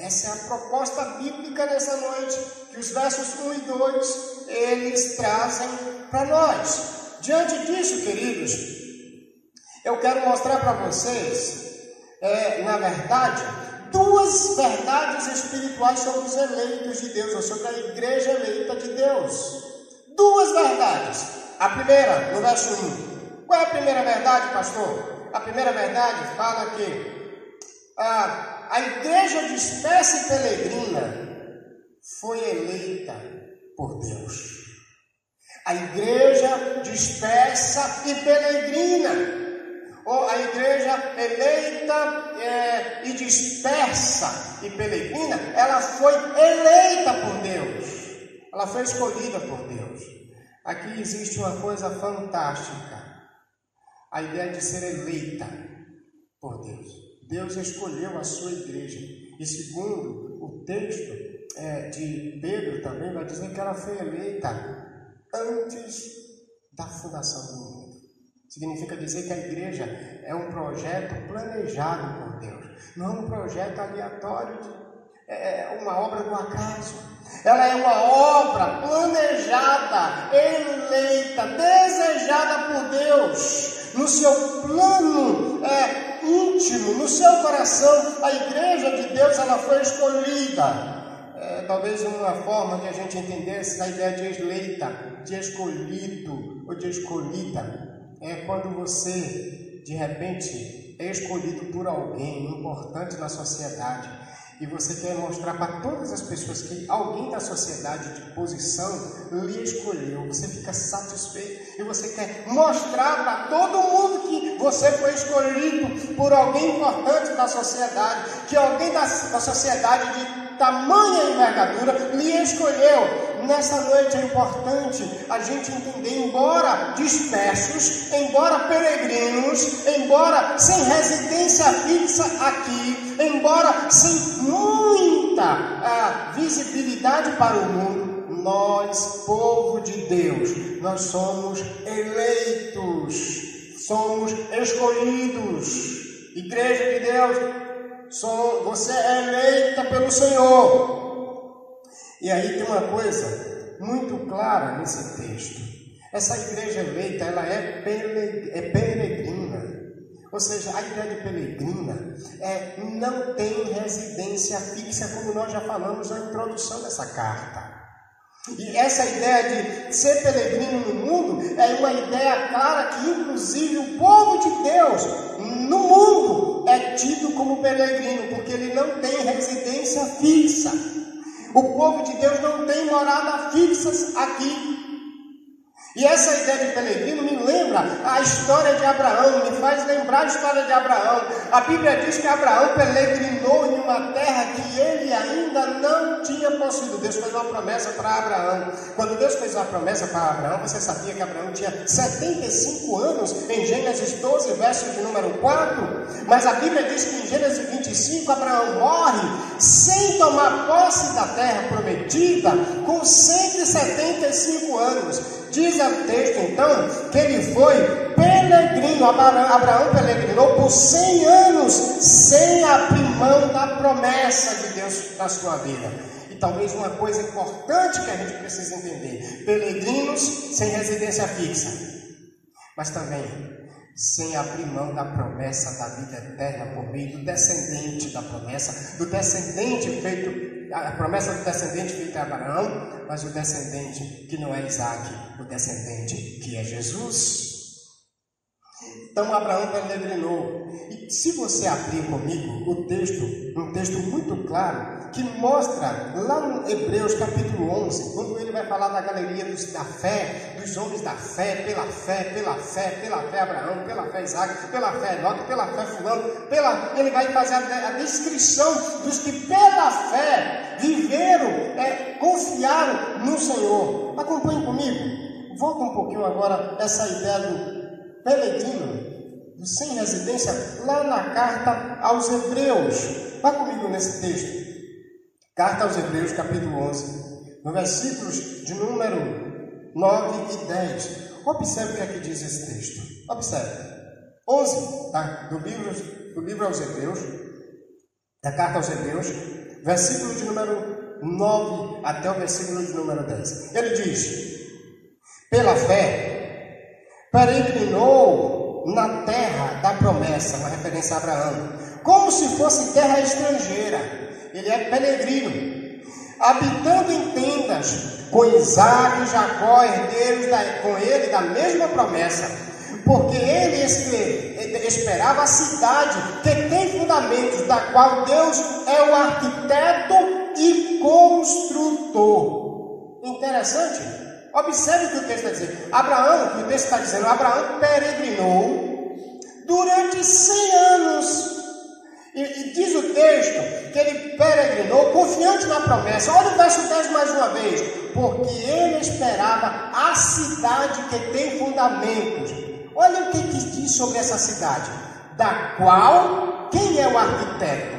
Essa é a proposta bíblica nessa noite, que os versos 1 e 2, eles trazem para nós. Diante disso, queridos, eu quero mostrar para vocês, na verdade, duas verdades espirituais sobre os eleitos de Deus, ou sobre a igreja eleita de Deus. Duas verdades. A primeira, no verso 1. Qual é a primeira verdade, pastor? A primeira verdade fala que a igreja dispersa e peregrina foi eleita por Deus. A igreja dispersa e peregrina, ou a igreja eleita e dispersa e peregrina, ela foi eleita por Deus. Ela foi escolhida por Deus. Aqui existe uma coisa fantástica: a ideia de ser eleita por Deus. Deus escolheu a sua igreja. E segundo o texto de Pedro também vai dizer que ela foi eleita antes da fundação do mundo. Significa dizer que a igreja é um projeto planejado por Deus. Não é um projeto aleatório, é uma obra do acaso. Ela é uma obra planejada, eleita, desejada por Deus. No seu plano íntimo, no seu coração, a igreja de Deus, ela foi escolhida. Talvez uma forma que a gente entendesse a ideia de eleita, de escolhido ou de escolhida, é quando você, de repente, é escolhido por alguém importante na sociedade e você quer mostrar para todas as pessoas que alguém da sociedade de posição lhe escolheu. Você fica satisfeito e você quer mostrar para todo mundo que você foi escolhido por alguém importante da sociedade, que alguém da sociedade de tamanha envergadura lhe escolheu. nessa noite é importante a gente entender, embora dispersos, embora peregrinos, embora sem residência fixa aqui, embora sem muita visibilidade para o mundo, nós, povo de Deus, nós somos eleitos, somos escolhidos. Igreja de Deus, você é eleita pelo Senhor. E aí tem uma coisa muito clara nesse texto. Essa igreja eleita, ela é peregrina. Ou seja, a ideia de peregrina não tem residência fixa, como nós já falamos na introdução dessa carta. E essa ideia de ser peregrino no mundo é uma ideia clara que, inclusive, o povo de Deus no mundo é tido como peregrino, porque ele não tem residência fixa. O povo de Deus não tem morada fixa aqui. E essa ideia de peregrino me lembra a história de Abraão, me faz lembrar a história de Abraão. A Bíblia diz que Abraão peregrinou em uma terra que ele ainda não tinha possuído. Deus fez uma promessa para Abraão. Quando Deus fez uma promessa para Abraão, você sabia que Abraão tinha 75 anos em Gênesis 12, verso de número 4? Mas a Bíblia diz que em Gênesis 25, Abraão morre sem tomar posse da terra prometida, com 175 anos. Diz o texto, então, que ele foi peregrino. Abraão peregrinou por 100 anos sem abrir mão da promessa de Deus na sua vida. E talvez uma coisa importante que a gente precisa entender: peregrinos sem residência fixa, mas também sem abrir mão da promessa da vida eterna por meio do descendente da promessa, do descendente feito. A promessa do descendente feita a Abraão, mas o descendente que não é Isaac, o descendente que é Jesus. Então Abraão peregrinou. E se você abrir comigo o texto, um texto muito claro, que mostra lá no Hebreus capítulo 11, quando ele vai falar da galeria da fé, dos homens da fé, pela fé Abraão, pela fé Isaac, pela fé Enoque, pela fé fulano, ele vai fazer a descrição dos que pela fé viveram, confiaram no Senhor. Acompanhe comigo. Volta um pouquinho agora essa ideia do peregrino, do sem residência, lá na carta aos Hebreus. Vá comigo nesse texto. Carta aos Hebreus, capítulo 11, no versículos de número 9 e 10. Observe o que é que diz esse texto. Observe. 11, tá? do livro aos Hebreus, da carta aos Hebreus, versículo de número 9 até o versículo de número 10. Ele diz: pela fé, peregrinou na terra da promessa, uma referência a Abraão, como se fosse terra estrangeira. Ele é peregrino, habitando em tendas, com Isaac e Jacó, herdeiros com ele da mesma promessa, porque ele esperava a cidade que tem fundamentos, da qual Deus é o arquiteto e construtor. Interessante. Observe o que o texto está dizendo. Abraão peregrinou durante 100 anos. E diz o texto que ele peregrinou confiante na promessa. Olha o verso 10 mais uma vez. Porque ele esperava a cidade que tem fundamentos. Olha o que diz sobre essa cidade. Da qual, quem é o arquiteto?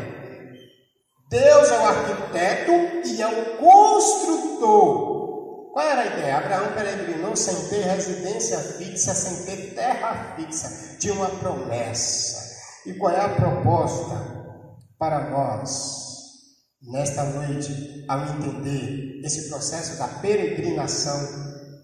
Deus é o arquiteto e é o construtor. Qual era a ideia? Abraão peregrinou sem ter residência fixa, sem ter terra fixa. Tinha uma promessa. E qual é a proposta para nós, nesta noite, ao entender esse processo da peregrinação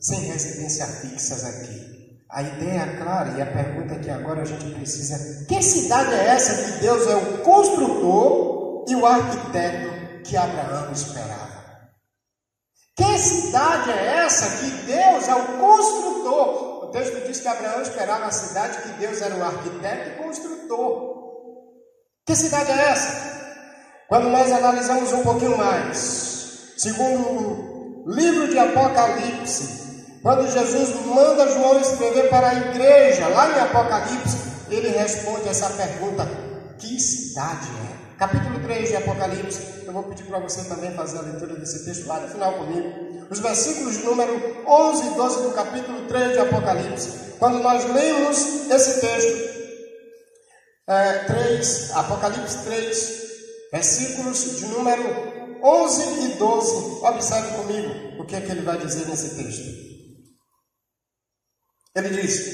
sem residência fixas aqui? A ideia é clara e a pergunta que agora a gente precisa: que cidade é essa que Deus é o construtor e o arquiteto que Abraão esperava? Que cidade é essa que Deus é o construtor? O texto diz que Abraão esperava a cidade que Deus era o arquiteto e construtor. Que cidade é essa? Quando nós analisamos um pouquinho mais, segundo o livro de Apocalipse, quando Jesus manda João escrever para a igreja, lá em Apocalipse, ele responde essa pergunta: que cidade é? Capítulo 3 de Apocalipse, eu vou pedir para você também fazer a leitura desse texto lá no final comigo. Os versículos de número 11 e 12 do capítulo 3 de Apocalipse. Quando nós lemos esse texto, Apocalipse 3, versículos de número 11 e 12, observe comigo o que é que ele vai dizer nesse texto. Ele diz: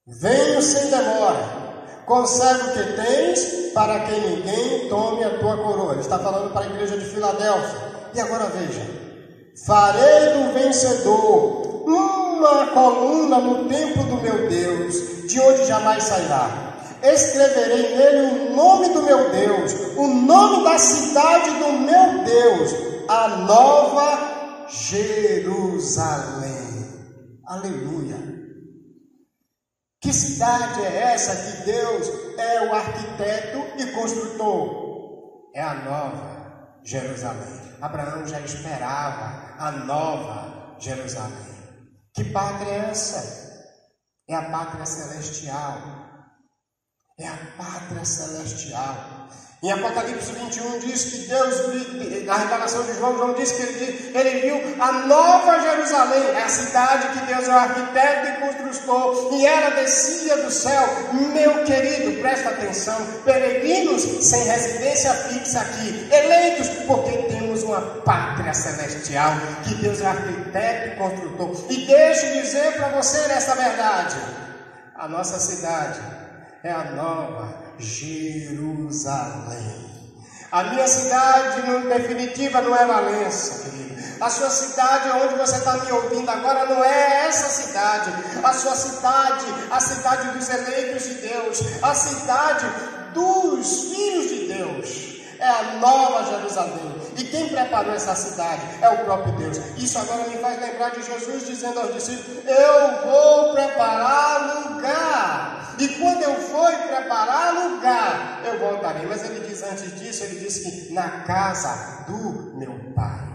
venho sem demora, conserva o que tens, para que ninguém tome a tua coroa. Ele está falando para a igreja de Filadélfia. E agora veja: farei do vencedor uma coluna no templo do meu Deus, de onde jamais sairá. Escreverei nele o nome do meu Deus, o nome da cidade do meu Deus, a Nova Jerusalém. Aleluia! Que cidade é essa que Deus é o arquiteto e construtor? É a Nova Jerusalém. Abraão já esperava a Nova Jerusalém. Que pátria é essa? É a pátria celestial. É a pátria celestial. Em Apocalipse 21 diz que Deus, na revelação de João diz que ele viu a Nova Jerusalém, é a cidade que Deus é o arquiteto e construtor, e ela descia do céu. Meu querido, presta atenção, peregrinos sem residência fixa aqui, eleitos porque temos uma pátria celestial, que Deus é o arquiteto e construtor. E deixe dizer para você nessa verdade: a nossa cidade é a Nova Jerusalém. A minha cidade, em definitiva, não é Valença, querido. A sua cidade, onde você está me ouvindo agora, não é essa cidade. A sua cidade, a cidade dos eleitos de Deus, a cidade dos filhos de Deus, é a Nova Jerusalém. E quem preparou essa cidade é o próprio Deus. Isso agora me faz lembrar de Jesus dizendo aos discípulos: eu vou preparar lugar. E quando eu for preparar lugar, eu voltarei. Mas ele diz antes disso, ele disse que na casa do meu Pai.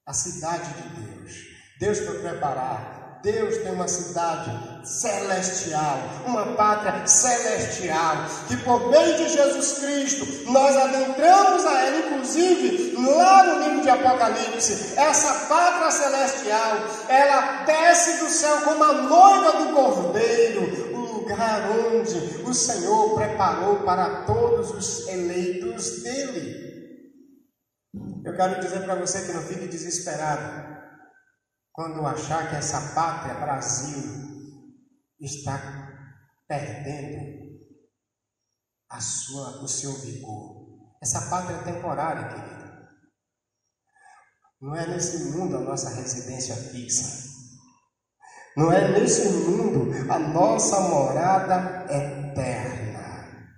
A cidade de Deus. Deus foi preparar. Deus tem uma cidade celestial, uma pátria celestial, que por meio de Jesus Cristo, nós adentramos a ela, inclusive, lá no livro de Apocalipse. Essa pátria celestial, ela desce do céu como a noiva do Cordeiro, o lugar onde o Senhor preparou para todos os eleitos dele. Eu quero dizer para você que não fique desesperado quando achar que essa pátria Brasil está perdendo o seu vigor. Essa pátria é temporária, querido. Não é nesse mundo a nossa residência fixa. Não é nesse mundo a nossa morada eterna.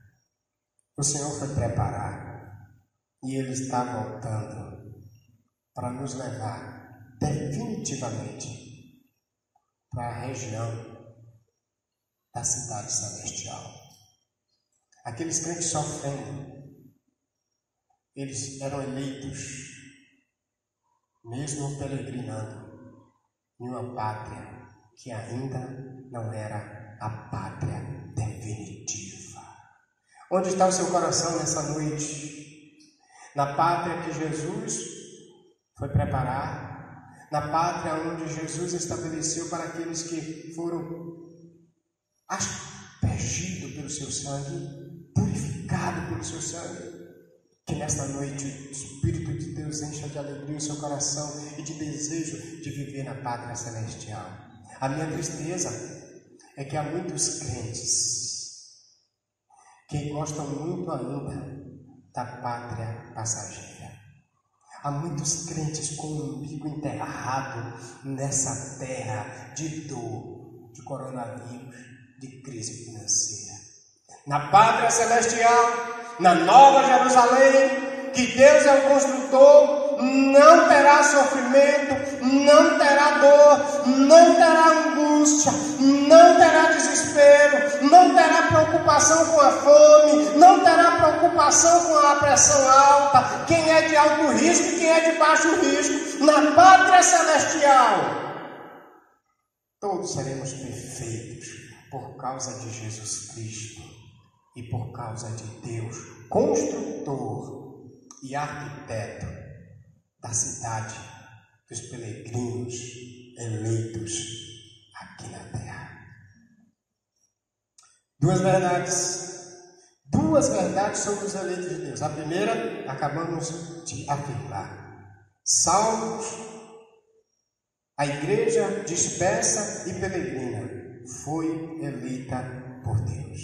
O Senhor foi preparar e Ele está voltando para nos levar definitivamente para a região da cidade celestial. Aqueles crentes sofrendo, eles eram eleitos, mesmo peregrinando em uma pátria que ainda não era a pátria definitiva. Onde está o seu coração nessa noite? Na pátria que Jesus foi preparar, na pátria onde Jesus estabeleceu para aqueles que foram aspergidos pelo seu sangue, purificados pelo seu sangue. Que nesta noite o Espírito de Deus encha de alegria o seu coração e de desejo de viver na pátria celestial. A minha tristeza é que há muitos crentes que gostam muito ainda da pátria passageira. Há muitos crentes com o umbigo enterrado nessa terra de dor, de coronavírus, de crise financeira. Na pátria celestial, na Nova Jerusalém, que Deus é o construtor, não terá sofrimento, não terá dor, não terá angústia, não terá desespero, não terá preocupação com a fome, não terá preocupação com a pressão alta, quem é de alto risco e quem é de baixo risco. Na pátria celestial, todos seremos perfeitos por causa de Jesus Cristo. e por causa de Deus, construtor e arquiteto da cidade dos peregrinos eleitos aqui na terra. Duas verdades sobre os eleitos de Deus. A primeira, acabamos de afirmar: salvos, a igreja dispersa e peregrina foi eleita por Deus.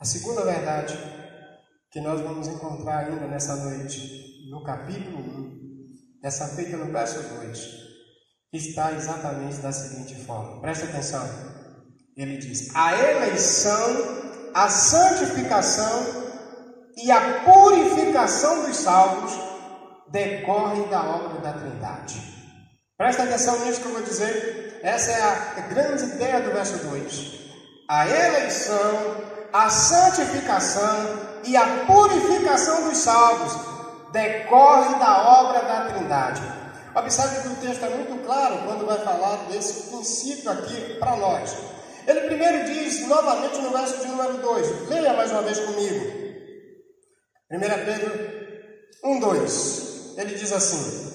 A segunda verdade que nós vamos encontrar ainda nessa noite, no capítulo 1, essa feita no verso 2, está exatamente da seguinte forma. Presta atenção. Ele diz: a eleição, a santificação e a purificação dos salvos decorrem da obra da Trindade. Presta atenção nisso que eu vou dizer. Essa é a grande ideia do verso 2. A eleição, a santificação e a purificação dos salvos decorrem da obra da Trindade. Observe que o texto é muito claro quando vai falar desse princípio aqui para nós. Ele primeiro diz, novamente no verso de número 2, leia mais uma vez comigo. 1 Pedro 1:2. Ele diz assim: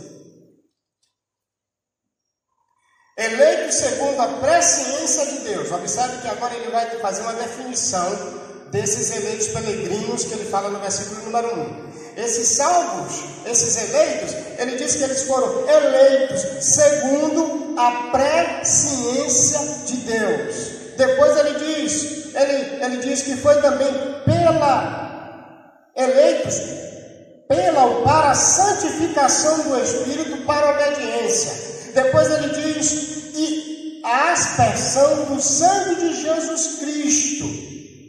eleitos segundo a presciência de Deus. Observe que agora ele vai fazer uma definição desses eleitos peregrinos que ele fala no versículo número 1. Esses salvos, esses eleitos, ele diz que eles foram eleitos segundo a presciência de Deus. Depois ele diz que foi também eleitos para a santificação do Espírito para a obediência. Depois ele diz que a aspersão do sangue de Jesus Cristo.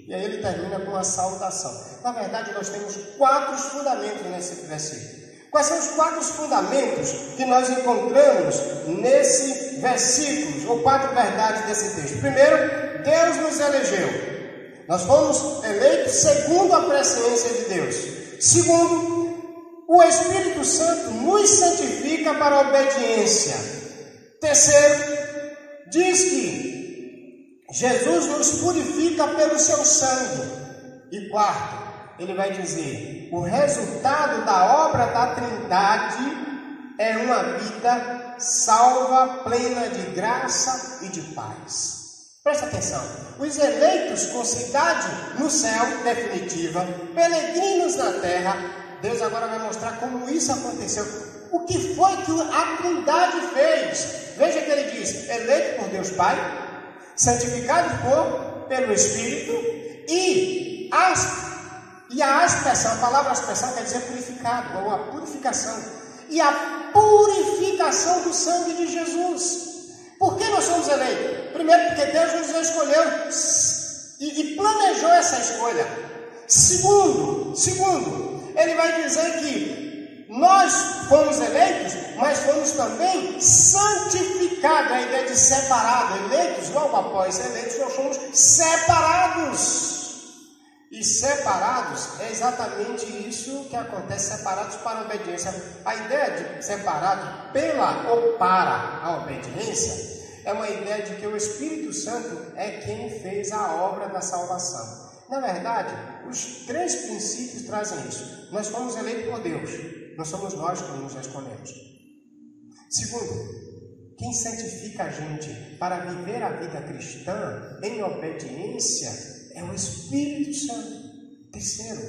E aí ele termina com a saudação. Na verdade, nós temos 4 fundamentos nesse versículo. Quais são os 4 fundamentos que nós encontramos nesse versículo, ou 4 verdades desse texto? Primeiro, Deus nos elegeu. Nós fomos eleitos segundo a presciência de Deus. Segundo, o Espírito Santo nos santifica para a obediência. Terceiro, diz que Jesus nos purifica pelo seu sangue. E quarto, ele vai dizer: o resultado da obra da Trindade é uma vida salva, plena de graça e de paz. Presta atenção. Os eleitos com cidade no céu definitiva, peregrinos na terra. Deus agora vai mostrar como isso aconteceu. O que foi que a Trindade fez? Veja que ele diz: eleito por Deus Pai, santificado pelo Espírito e a aspersão, a palavra aspersão quer dizer purificado, ou a purificação, e a purificação do sangue de Jesus. Por que nós somos eleitos? Primeiro, porque Deus nos escolheu e planejou essa escolha. Segundo, ele vai dizer que nós fomos eleitos, mas fomos também santificados. A ideia de separado, eleitos, logo após eleitos, nós fomos separados. E separados é exatamente isso que acontece, separados para a obediência. A ideia de separado pela ou para a obediência é uma ideia de que o Espírito Santo é quem fez a obra da salvação. Na verdade, os 3 princípios trazem isso. Nós fomos eleitos por Deus, não somos nós que nos escolhemos. Segundo, quem santifica a gente para viver a vida cristã em obediência é o Espírito Santo. Terceiro,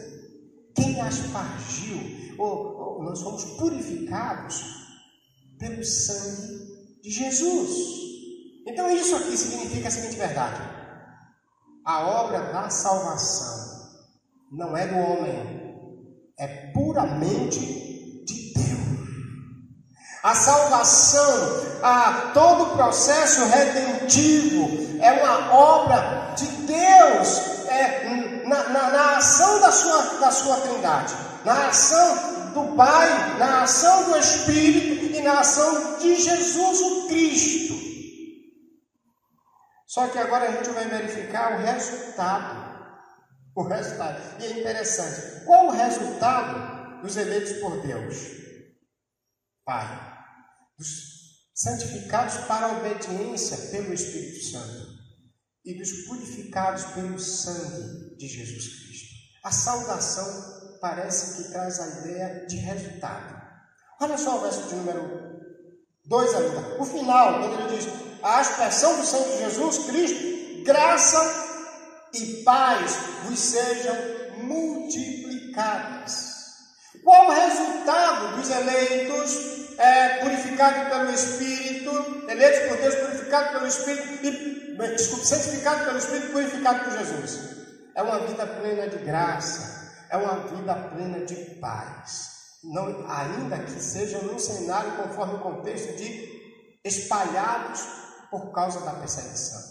quem aspargiu, ou nós somos purificados pelo sangue de Jesus. Então isso aqui significa a seguinte verdade: a obra da salvação não é do homem, é puramente de Deus. A salvação, todo o processo redentivo é uma obra de Deus, na ação da sua Trindade, na ação do Pai, na ação do Espírito e na ação de Jesus o Cristo. Só que agora a gente vai verificar o resultado. E é interessante. Qual o resultado dos eleitos por Deus? Pai. Dos santificados para a obediência pelo Espírito Santo. e dos purificados pelo sangue de Jesus Cristo. A saudação parece que traz a ideia de resultado. Olha só o verso de número 2 ainda. O final, quando ele diz: a aspersão do sangue de Jesus Cristo, graça e paz vos sejam multiplicadas. Qual o resultado dos eleitos purificados pelo Espírito, eleitos por Deus, purificados pelo Espírito, santificados pelo Espírito, purificados por Jesus? É uma vida plena de graça, é uma vida plena de paz. Não, ainda que seja num cenário conforme o contexto de espalhados por causa da perseguição.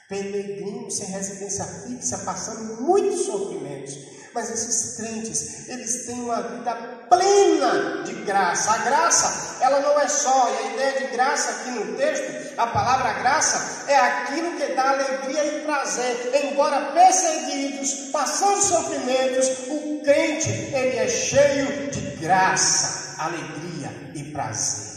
Peregrinos sem residência fixa, passando muitos sofrimentos. Mas esses crentes, eles têm uma vida plena de graça. A graça, ela não é só, e a ideia de graça aqui no texto, a palavra graça, é aquilo que dá alegria e prazer. Embora perseguidos, passando sofrimentos, o crente, ele é cheio de graça, alegria e prazer.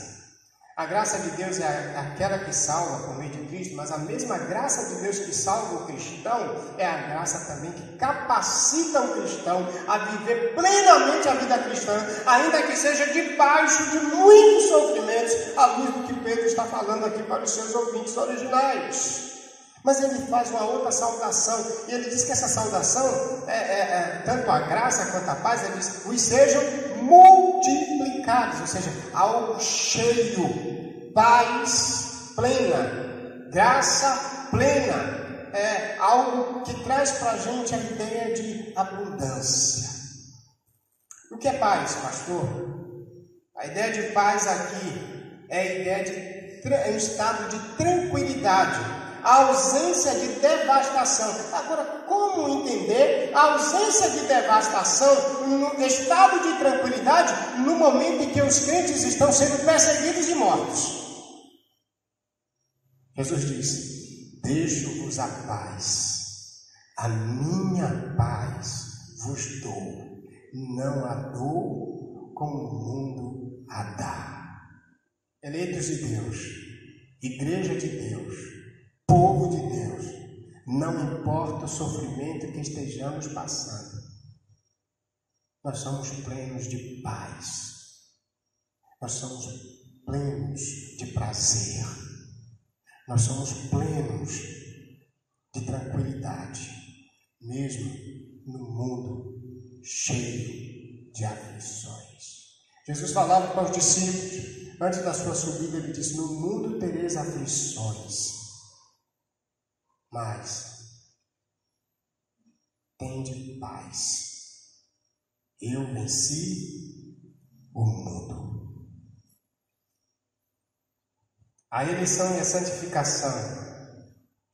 A graça de Deus é aquela que salva por meio de Cristo, mas a mesma graça de Deus que salva o cristão é a graça também que capacita o cristão a viver plenamente a vida cristã, ainda que seja debaixo de muitos sofrimentos, à luz do que Pedro está falando aqui para os seus ouvintes originais. Mas ele faz uma outra saudação, e ele diz que essa saudação, tanto a graça quanto a paz, ele diz: os sejam multiplicados, ou seja, algo cheio, paz plena, graça plena, algo que traz para a gente a ideia de abundância. O que é paz, pastor? A ideia de paz aqui é a ideia de um estado de tranquilidade, a ausência de devastação. Agora, como entender a ausência de devastação no estado de tranquilidade no momento em que os crentes estão sendo perseguidos e mortos? Jesus disse: deixo-vos a paz, a minha paz vos dou, não a dou como o mundo a dá. Eleitos de Deus, igreja de Deus, povo de Deus, não importa o sofrimento que estejamos passando, nós somos plenos de paz, nós somos plenos de prazer, nós somos plenos de tranquilidade, mesmo no mundo cheio de aflições. Jesus falava para os discípulos, antes da sua subida, ele disse: no mundo tereis aflições, mas tende paz, eu venci o mundo. A eleição e a santificação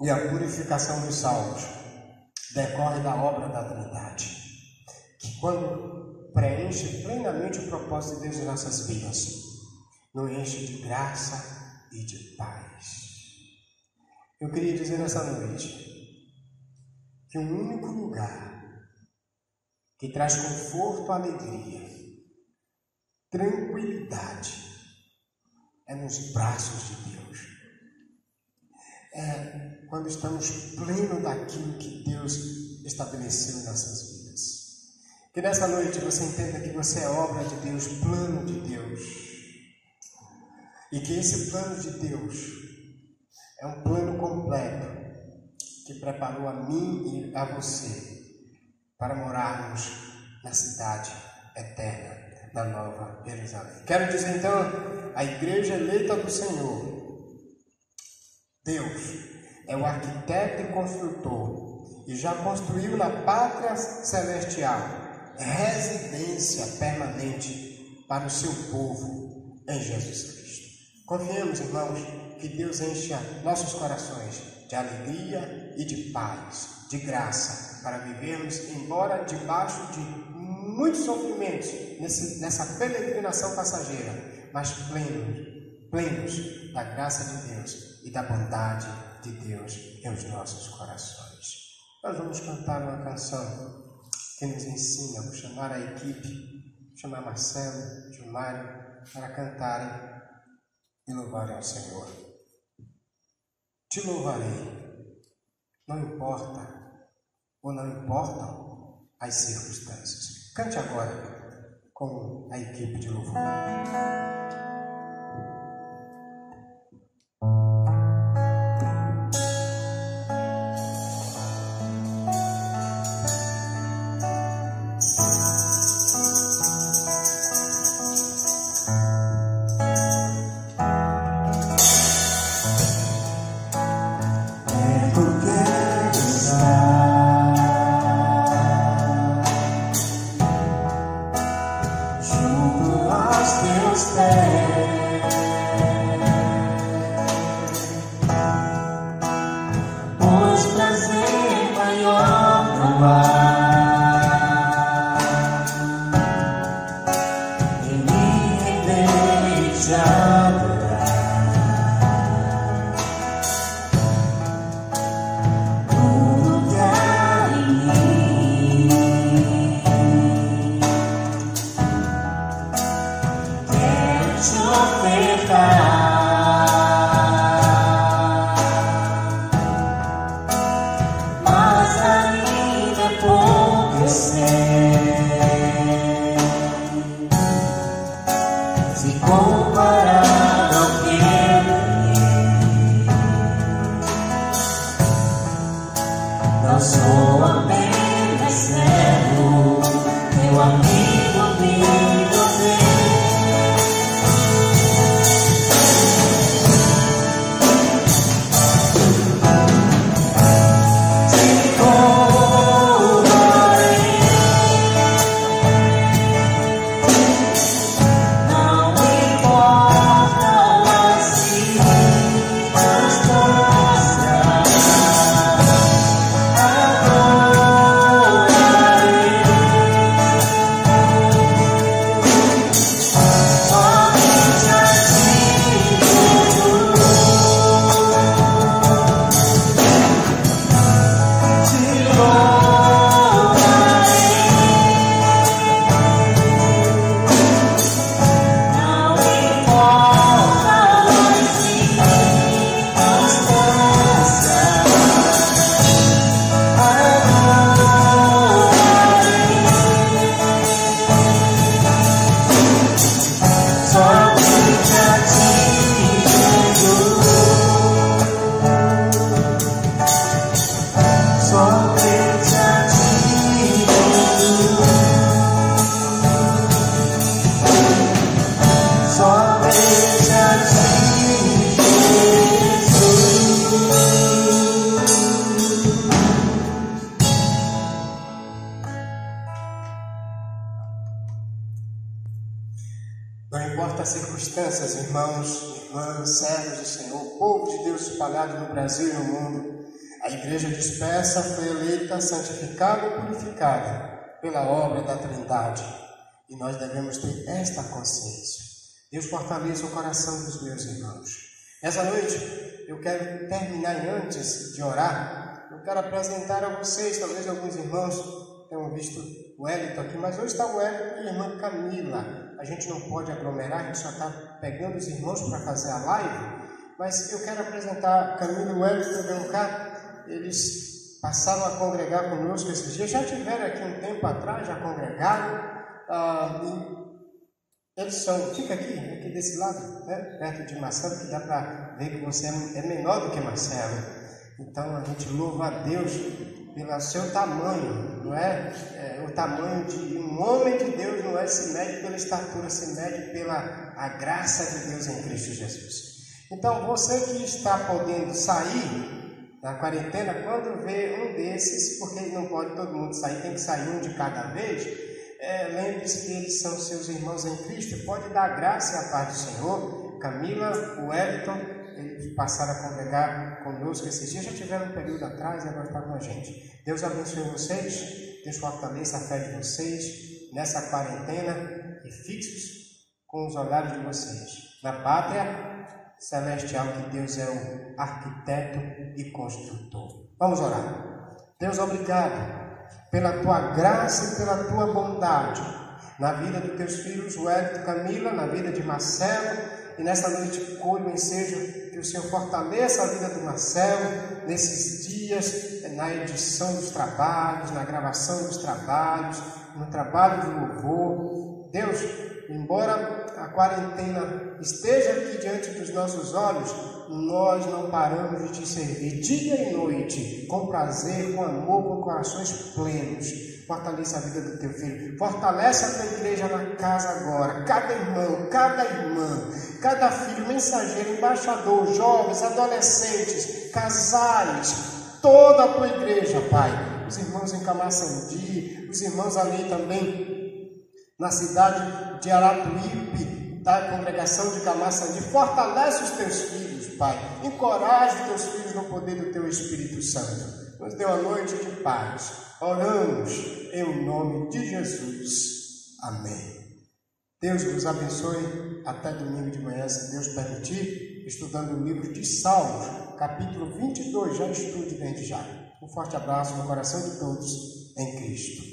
e a purificação dos salvos decorre da obra da Trindade, que quando preenche plenamente o propósito de Deus em nossas vidas, nos enche de graça e de paz. Eu queria dizer nessa noite que o único lugar que traz conforto, alegria, tranquilidade é nos braços de Deus. É quando estamos plenos daquilo que Deus estabeleceu em nossas vidas. Que nessa noite você entenda que você é obra de Deus, plano de Deus. E que esse plano de Deus é um plano completo que preparou a mim e a você para morarmos na cidade eterna da Nova Jerusalém. Quero dizer então, a igreja eleita do Senhor, Deus é o arquiteto e construtor e já construiu na pátria celestial residência permanente para o seu povo em Jesus Cristo. Confiemos, irmãos, que Deus encha nossos corações de alegria e de paz, de graça, para vivermos, embora debaixo de muitos sofrimentos, nessa peregrinação passageira, mas plenos da graça de Deus e da bondade de Deus em os nossos corações. Nós vamos cantar uma canção que nos ensina. Vou chamar a equipe, chamar Marcelo, Gilmário, para cantarem e louvarem ao Senhor. Te louvarei não importa ou não importam as circunstâncias. Cante agora com a equipe de louvor. Não importa as circunstâncias, irmãos, irmãs, servos do Senhor, povo de Deus espalhado no Brasil e no mundo, a igreja dispersa foi eleita, santificada e purificada pela obra da Trindade. E nós devemos ter esta consciência. Deus fortaleça o coração dos meus irmãos. Essa noite eu quero terminar, e antes de orar, eu quero apresentar a vocês, talvez alguns irmãos tenham visto o Wellington aqui, mas hoje está o Wellington e a irmã Camila. A gente não pode aglomerar, a gente só está pegando os irmãos para fazer a live, mas eu quero apresentar Camila e o Wellington, vem cá. Eles passaram a congregar conosco esses dias, já tiveram aqui um tempo atrás, já congregaram, e eles são, fica aqui desse lado, né, perto de Marcelo, que dá para ver que você é menor do que Marcelo. Então a gente louva a Deus pelo seu tamanho, não é? O tamanho de um homem de Deus não se mede pela estatura, se mede pela a graça de Deus em Cristo Jesus. Então você que está podendo sair da quarentena, quando vê um desses, porque não pode todo mundo sair, tem que sair um de cada vez, lembre-se que eles são seus irmãos em Cristo, pode dar graça e a paz do Senhor. Camila, o Wellington, eles passaram a congregar conosco esses dias, já tiveram um período atrás e agora está com a gente. Deus abençoe vocês, Deus fortaleça a fé de vocês nessa quarentena e fixos com os olhares de vocês na pátria celestial, que Deus é o arquiteto e construtor. Vamos orar. Deus, obrigado pela tua graça e pela tua bondade na vida dos teus filhos Wellington, Camila, na vida de Marcelo. E nessa noite colho o ensejo que o Senhor fortaleça a vida do Marcelo nesses dias dias na edição dos trabalhos, na gravação dos trabalhos, no trabalho de louvor. Deus, embora a quarentena esteja aqui diante dos nossos olhos, nós não paramos de te servir dia e noite, com prazer, com amor, com corações plenos. Fortaleça a vida do teu filho, fortalece a tua igreja na casa agora, cada irmão, cada irmã, cada filho, mensageiro, embaixador, jovens, adolescentes, casais, toda a tua igreja, Pai. Os irmãos em Camaçandi, os irmãos ali também na cidade de Aratuípe, da congregação de Camaçandi, fortalece os teus filhos, Pai, encoraje os teus filhos no poder do teu Espírito Santo. Nos dê uma noite de paz. Oramos em nome de Jesus. Amém. Deus vos abençoe. Até domingo de manhã, se Deus permitir, estudando o livro de Salmos, capítulo 22. Já estude desde já. Um forte abraço no coração de todos em Cristo.